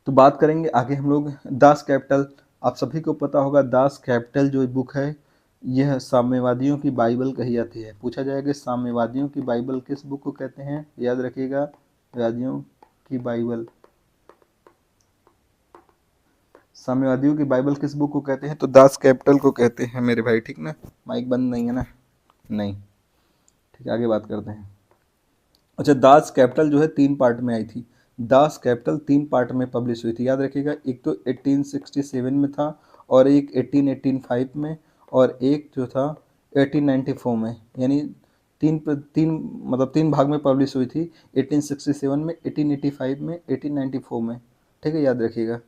तो बात करेंगे आगे हम लोग दास कैपिटल। आप सभी को पता होगा दास कैपिटल जो बुक है, यह साम्यवादियों की बाइबल कही जाती है। पूछा जाएगा साम्यवादियों की बाइबल किस बुक को कहते हैं, याद रखिएगा, वादियों की बाइबल, साम्यवादियों की बाइबल किस बुक को कहते हैं, तो दास कैपिटल को कहते हैं मेरे भाई। ठीक ना, माइक बंद नहीं है ना, नहीं, ठीक है, आगे बात करते हैं। अच्छा, दास कैपिटल जो है 3 पार्ट में आई थी, दास कैपिटल 3 पार्ट में पब्लिश हुई थी, याद रखिएगा, एक तो 1867 में था और एक 1885 में और एक जो था 1894 में, यानी तीन मतलब 3 भाग में पब्लिश हुई थी, 1867 में, 1885 में, 1894 में। ठीक है, याद रखिएगा।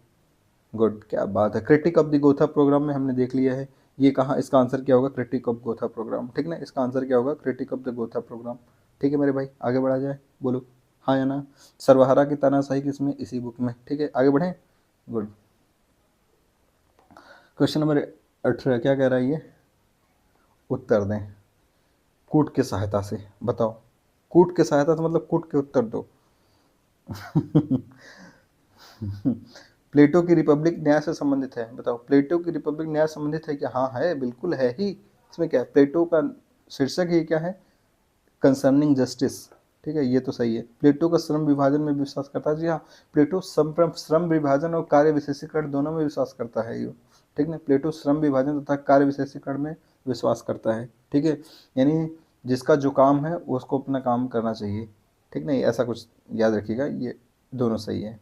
गुड, क्या बात है, critique of the Gotha programme में हमने देख लिया है, ये कहाँ, इसका आंसर क्या होगा, क्रिटिक ऑफ गोथा प्रोग्राम। ठीक ना, इसका आंसर क्या होगा, critique of the Gotha programme. ठीक है मेरे भाई, आगे बढ़ा जाए, बोलो हाँ या ना। सर्वहारा की तानाशाही किसमें, इसी बुक में। ठीक है, आगे बढ़ें। गुड, क्वेश्चन नंबर 18 क्या कह रहा है ये, उत्तर दें कूट के सहायता से, बताओ, कूट के सहायता से मतलब कूट के उत्तर दो। प्लेटो की रिपब्लिक न्याय से संबंधित है, बताओ, प्लेटो की रिपब्लिक न्याय से संबंधित है क्या, हाँ है, बिल्कुल है ही। इसमें क्या है, प्लेटो का शीर्षक ही क्या है, कंसर्निंग जस्टिस। ठीक है, ये तो सही है। प्लेटो का श्रम विभाजन में विश्वास करता है, जी हाँ, प्लेटो श्रम विभाजन और कार्य विशेषीकरण दोनों में विश्वास करता है ये। ठीक है, प्लेटो श्रम विभाजन तथा कार्य विशेषीकरण में विश्वास करता है। ठीक है, यानी जिसका जो काम है उसको अपना काम करना चाहिए। ठीक नहीं, ऐसा कुछ याद रखिएगा, ये दोनों सही है।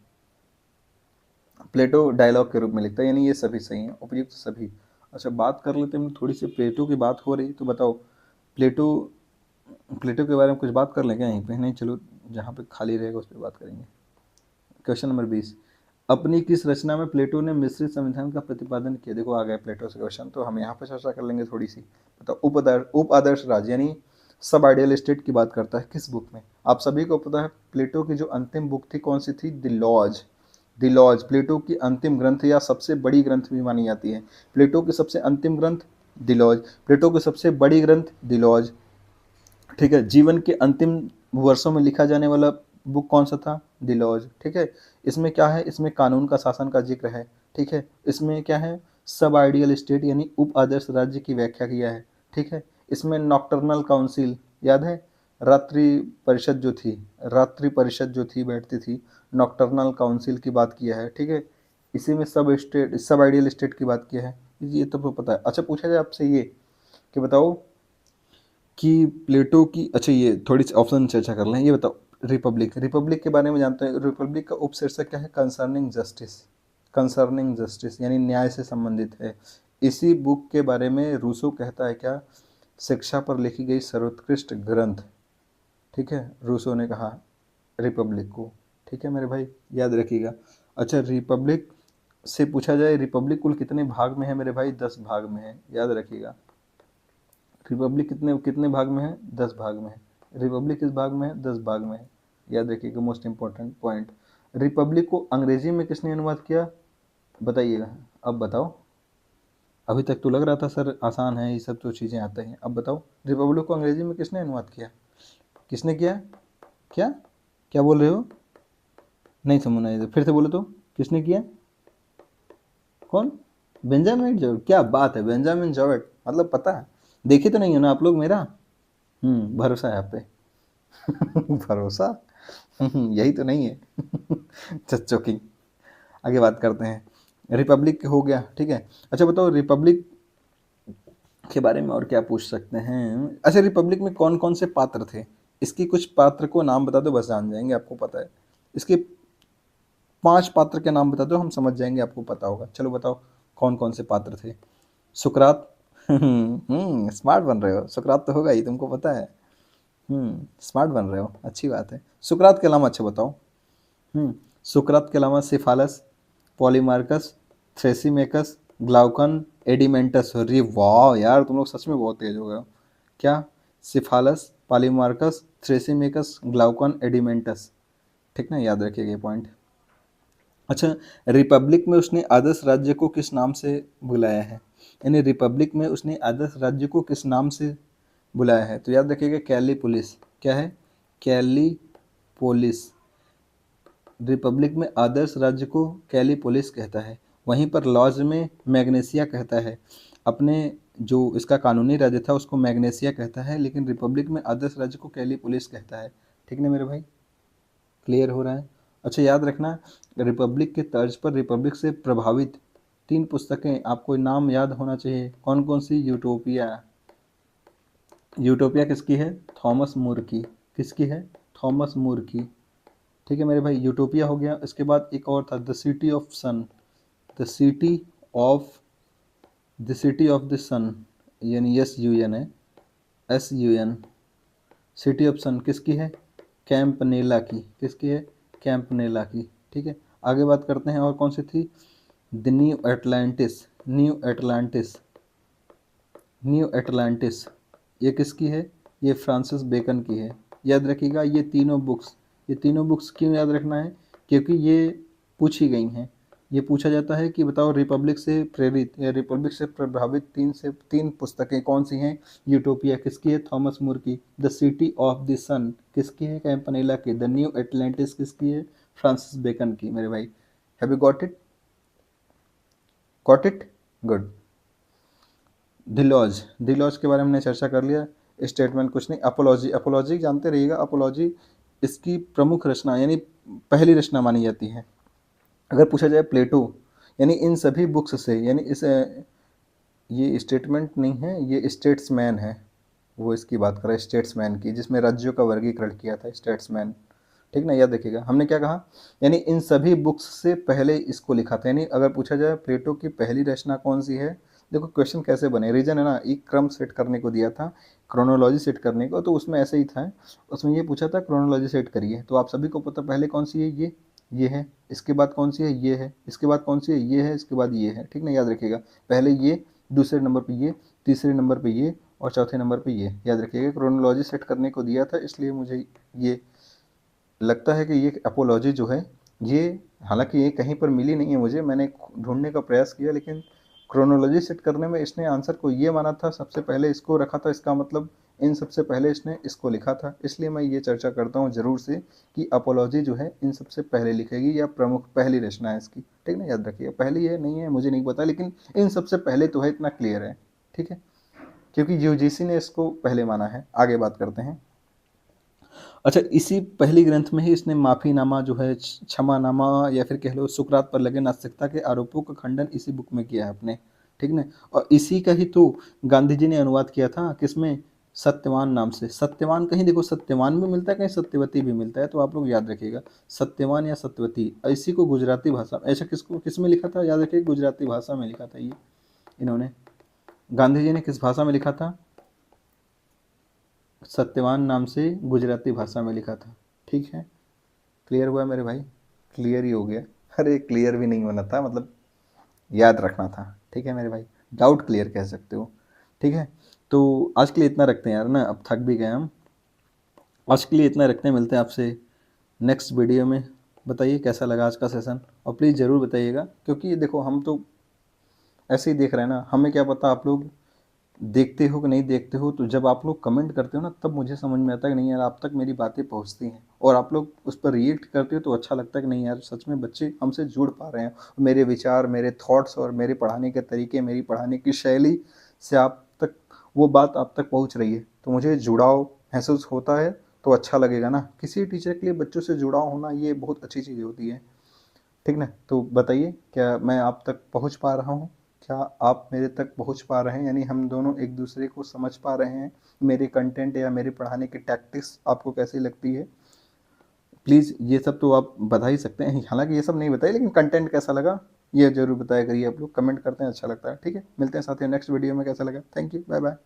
प्लेटो डायलॉग के रूप में लिखता है, यानी ये सभी सही हैं, उपयुक्त सभी। अच्छा, बात कर लेते हैं, थोड़ी सी प्लेटो की बात हो रही, तो बताओ, प्लेटो प्लेटो के बारे में कुछ बात कर लें क्या यहीं पे? नहीं, चलो जहाँ पे खाली रहेगा उस पर बात करेंगे। क्वेश्चन नंबर 20, अपनी किस रचना में प्लेटो ने मिश्रित संविधान का प्रतिपादन किया? देखो आ गया प्लेटो से क्वेश्चन, तो हम यहाँ पे चर्चा कर लेंगे थोड़ी सी। बताओ, उप आदर्श राज्य यानी सब आइडियल स्टेट की बात करता है किस बुक में? आप सभी को पता है प्लेटो की जो अंतिम बुक थी कौन सी थी? The laws. The laws Plato की अंतिम ग्रंथ या सबसे बड़ी ग्रंथ भी मानी जाती है। प्लेटो की सबसे अंतिम ग्रंथ द लॉज, प्लेटो की सबसे बड़ी ग्रंथ द लॉज। ठीक है, जीवन के अंतिम वर्षों में लिखा जाने वाला बुक कौन सा था? The laws. ठीक है, इसमें क्या है? इसमें कानून का शासन का जिक्र है। ठीक है, इसमें क्या है? सब आइडियल स्टेट यानी उप आदर्श राज्य की व्याख्या किया है। ठीक है, इसमें नॉक्टर्नल काउंसिल याद है, रात्रि परिषद जो थी, रात्रि परिषद जो थी बैठती थी, नॉक्टर्नल काउंसिल की बात किया है। ठीक है, इसी में सब आइडियल स्टेट की बात किया है। ये तो पता है। अच्छा, पूछा जाए आपसे ये कि बताओ कि प्लेटो की, अच्छा ये थोड़ी सी ऑप्शन चर्चा कर लें। ये बताओ, रिपब्लिक, रिपब्लिक के बारे में जानते हैं? रिपब्लिक का उपशीर्षक क्या है? Concerning justice. कंसर्निंग जस्टिस यानी न्याय से संबंधित है। इसी बुक के बारे में रूसो कहता है क्या? शिक्षा पर लिखी गई सर्वोत्कृष्ट ग्रंथ। ठीक है, रूसो ने कहा रिपब्लिक को। ठीक है मेरे भाई, याद रखिएगा। अच्छा, रिपब्लिक से पूछा जाए रिपब्लिक कुल कितने भाग में है मेरे भाई? 10 भाग में है, याद रखिएगा। रिपब्लिक कितने कितने भाग में है? 10 भाग में है। रिपब्लिक किस भाग में है? 10 भाग में है, याद रखिएगा, मोस्ट इंपॉर्टेंट पॉइंट। रिपब्लिक को अंग्रेजी में किसने अनुवाद किया? बताइएगा, अब बताओ। अभी तक तो लग रहा था सर आसान है, ये सब तो चीज़ें आते हैं। अब बताओ, रिपब्लिक को अंग्रेजी में किसने अनुवाद किया? किसने किया? क्या क्या बोल रहे हो? नहीं समझना है, फिर से बोलो तो। किसने किया? कौन? Benjamin George. क्या बात है, बेंजामिन जॉर्ज, मतलब पता है। देखे तो नहीं हो ना आप लोग मेरा? भरोसा है आप पे। भरोसा। यही तो नहीं है। चच्चो की। आगे बात करते हैं। रिपब्लिक हो गया, ठीक है। अच्छा बताओ, रिपब्लिक के बारे में और क्या पूछ सकते हैं? अच्छा, रिपब्लिक में कौन कौन से पात्र थे? इसकी कुछ पात्र को नाम बता दो, बस जान जाएंगे, आपको पता है। इसके 5 पात्र के नाम बता दो, हम समझ जाएंगे, आपको पता होगा। चलो बताओ, कौन कौन से पात्र थे? सुकरात। स्मार्ट बन रहे हो, सुकरात तो होगा ही, तुमको पता है। स्मार्ट बन रहे हो, अच्छी बात है। सुकरात के अलावा अच्छा बताओ। सुकरात के अलावा सिफालस, पॉलीमार्कस, थ्रेसिमेकस, ग्लाउकन, एडिमेंटस। अरे वाह यार, तुम लोग सच में बहुत तेज हो गए हो। क्या? सिफालस, पॉलीमार्कस, थ्रेसिमेकस, ग्लाउकन, एडिमेंटस। ठीक ना, याद रखिएगा ये पॉइंट। अच्छा, रिपब्लिक में उसने आदर्श राज्य को किस नाम से बुलाया है? यानी रिपब्लिक में उसने आदर्श राज्य को किस नाम से बुलाया है? तो याद रखिएगा, कैली पुलिस। क्या है? कैली पोलिस। रिपब्लिक में आदर्श राज्य को कैली पोलिस कहता है। वहीं पर लॉज में मैग्नेसिया कहता है। अपने जो इसका कानूनी राज्य था उसको मैग्नेसिया कहता है, लेकिन रिपब्लिक में आदर्श राज्य को कैली पुलिस कहता है। ठीक ना मेरे भाई, क्लियर हो रहा है? अच्छा, याद रखना, रिपब्लिक के तर्ज पर रिपब्लिक से प्रभावित 3 पुस्तकें आपको नाम याद होना चाहिए। कौन कौन सी? यूटोपिया। यूटोपिया किसकी है? थॉमस मोर की। किसकी है? थॉमस मोर की। ठीक है मेरे भाई, यूटोपिया हो गया। इसके बाद एक और था, the city of sun. The city of the city of the sun, यानी एस यू एन है, S U N. City of sun किसकी है? कैंपनेला की। किसकी है? कैंपनेला की। ठीक है, आगे बात करते हैं, और कौन सी थी? The new Atlantis. New Atlantis. New Atlantis ये किसकी है? ये फ्रांसिस बेकन की है। याद रखिएगा, ये तीनों बुक्स क्यों याद रखना है? क्योंकि ये पूछी गई हैं। ये पूछा जाता है कि बताओ, रिपब्लिक से प्रेरित या रिपब्लिक से प्रभावित 3 पुस्तकें कौन सी हैं? यूटोपिया किसकी है? थॉमस मोर की। द सिटी ऑफ द सन किसकी है? कैंपनेला की। द न्यू एटलांटिस किसकी है? फ्रांसिस बेकन की। मेरे भाई, have you got it? Got it, good. डिलॉज, डिलॉज के बारे में हमने चर्चा कर लिया। स्टेटमेंट कुछ नहीं। अपोलॉजी, अपोलॉजी जानते रहिएगा। अपोलॉजी इसकी प्रमुख रचना यानी पहली रचना मानी जाती है। अगर पूछा जाए प्लेटो, यानी इन सभी बुक्स से, यानी ये स्टेटमेंट नहीं है, ये स्टेट्समैन है। वो इसकी बात कर रहा है, स्टेट्समैन की, जिसमें राज्यों का वर्गीकरण किया था, स्टेट्समैन। ठीक ना, याद रखिएगा। हमने क्या कहा? यानी इन सभी बुक्स से पहले इसको लिखा था। यानी अगर पूछा जाए प्लेटो की पहली रचना कौन सी है, देखो क्वेश्चन कैसे बने, रीजन है ना, एक क्रम सेट करने को दिया था, क्रोनोलॉजी सेट करने को, तो उसमें ऐसे ही था, उसमें ये पूछा था क्रोनोलॉजी सेट करिए। तो आप सभी को पता पहले कौन सी है, ये है, इसके बाद कौन सी है, ये है, इसके बाद कौन सी है, ये है, इसके बाद ये है, ठीक ना, याद रखिएगा। पहले ये, दूसरे नंबर पे ये, तीसरे नंबर पे ये, और चौथे नंबर पे ये, याद रखिएगा। क्रोनोलॉजी सेट करने को दिया था, इसलिए मुझे ये लगता है कि ये अपोलॉजी जो है, ये हालांकि ये कहीं पर मिली नहीं है मुझे, मैंने ढूंढने का प्रयास किया, लेकिन क्रोनोलॉजी सेट करने में इसने आंसर को ये माना था, सबसे पहले इसको रखा था, इसका मतलब इन सबसे पहले इसने इसको लिखा था, इसलिए मैं ये चर्चा करता हूँ जरूर से कि अपोलॉजी जो है इन सबसे पहले लिखेगी, या प्रमुख पहली रचना है इसकी, ठीक ना, याद रखिए। पहली है नहीं है मुझे नहीं पता, लेकिन इन सबसे पहले तो है, इतना क्लियर है, ठीक है, क्योंकि यूजीसी ने इसको पहले माना है। आगे बात करते हैं। अच्छा, इसी पहली ग्रंथ में ही इसने माफीनामा जो है, क्षमानामा, या फिर कह लो सुकरात पर लगे नास्तिकता के आरोपों का खंडन इसी बुक में किया है अपने, ठीक ना। और इसी का ही तो गांधी जी ने अनुवाद किया था, किसमें, सत्यवान नाम से। सत्यवान कहीं देखो सत्यवान भी मिलता है, कहीं सत्यवती भी मिलता है, तो आप लोग याद रखिएगा, सत्यवान या सत्यवती, इसी को गुजराती भाषा, ऐसा किसको किस में लिखा था, याद रखिए, गुजराती भाषा में लिखा था ये इन्होंने। गांधी जी ने किस भाषा में लिखा था, सत्यवान नाम से गुजराती भाषा में लिखा था, ठीक है। क्लियर हुआ मेरे भाई, क्लियर ही हो गया। अरे क्लियर भी नहीं होना था, मतलब याद रखना था, ठीक है मेरे भाई, डाउट क्लियर कह सकते हो, ठीक है। तो आज के लिए इतना रखते हैं यार ना, अब थक भी गए हम, आज के लिए इतना रखते हैं, मिलते हैं आपसे नेक्स्ट वीडियो में। बताइए कैसा लगा आज का सेशन, और प्लीज़ ज़रूर बताइएगा, क्योंकि देखो हम तो ऐसे ही देख रहे हैं ना, हमें क्या पता आप लोग देखते हो कि नहीं देखते हो, तो जब आप लोग कमेंट करते हो ना, तब मुझे समझ में आता है कि नहीं यार, आप तक मेरी बातें पहुंचती हैं, और आप लोग उस पर रिएक्ट करते हो, तो अच्छा लगता है कि नहीं यार, सच में बच्चे हमसे जुड़ पा रहे हैं, मेरे विचार, मेरे थॉट्स, और मेरे पढ़ाने के तरीके, मेरी पढ़ाने की शैली से आप तक वो बात आप तक पहुँच रही है, तो मुझे जुड़ाव महसूस होता है, तो अच्छा लगेगा ना। किसी टीचर के लिए बच्चों से जुड़ाव होना ये बहुत अच्छी चीज़ होती है, ठीक ना। तो बताइए, क्या मैं आप तक पहुंच पा रहा हूँ, क्या आप मेरे तक पहुंच पा रहे हैं, यानी हम दोनों एक दूसरे को समझ पा रहे हैं, मेरे कंटेंट या मेरे पढ़ाने की टैक्टिक्स आपको कैसी लगती है। प्लीज़ ये सब तो आप बता ही सकते हैं, हालांकि ये सब नहीं बताइए, लेकिन कंटेंट कैसा लगा ये जरूर बताया करिए, आप लोग कमेंट करते हैं, अच्छा लगता है, ठीक है। मिलते हैं साथियों नेक्स्ट वीडियो में, कैसा लगा, थैंक यू, बाय बाय।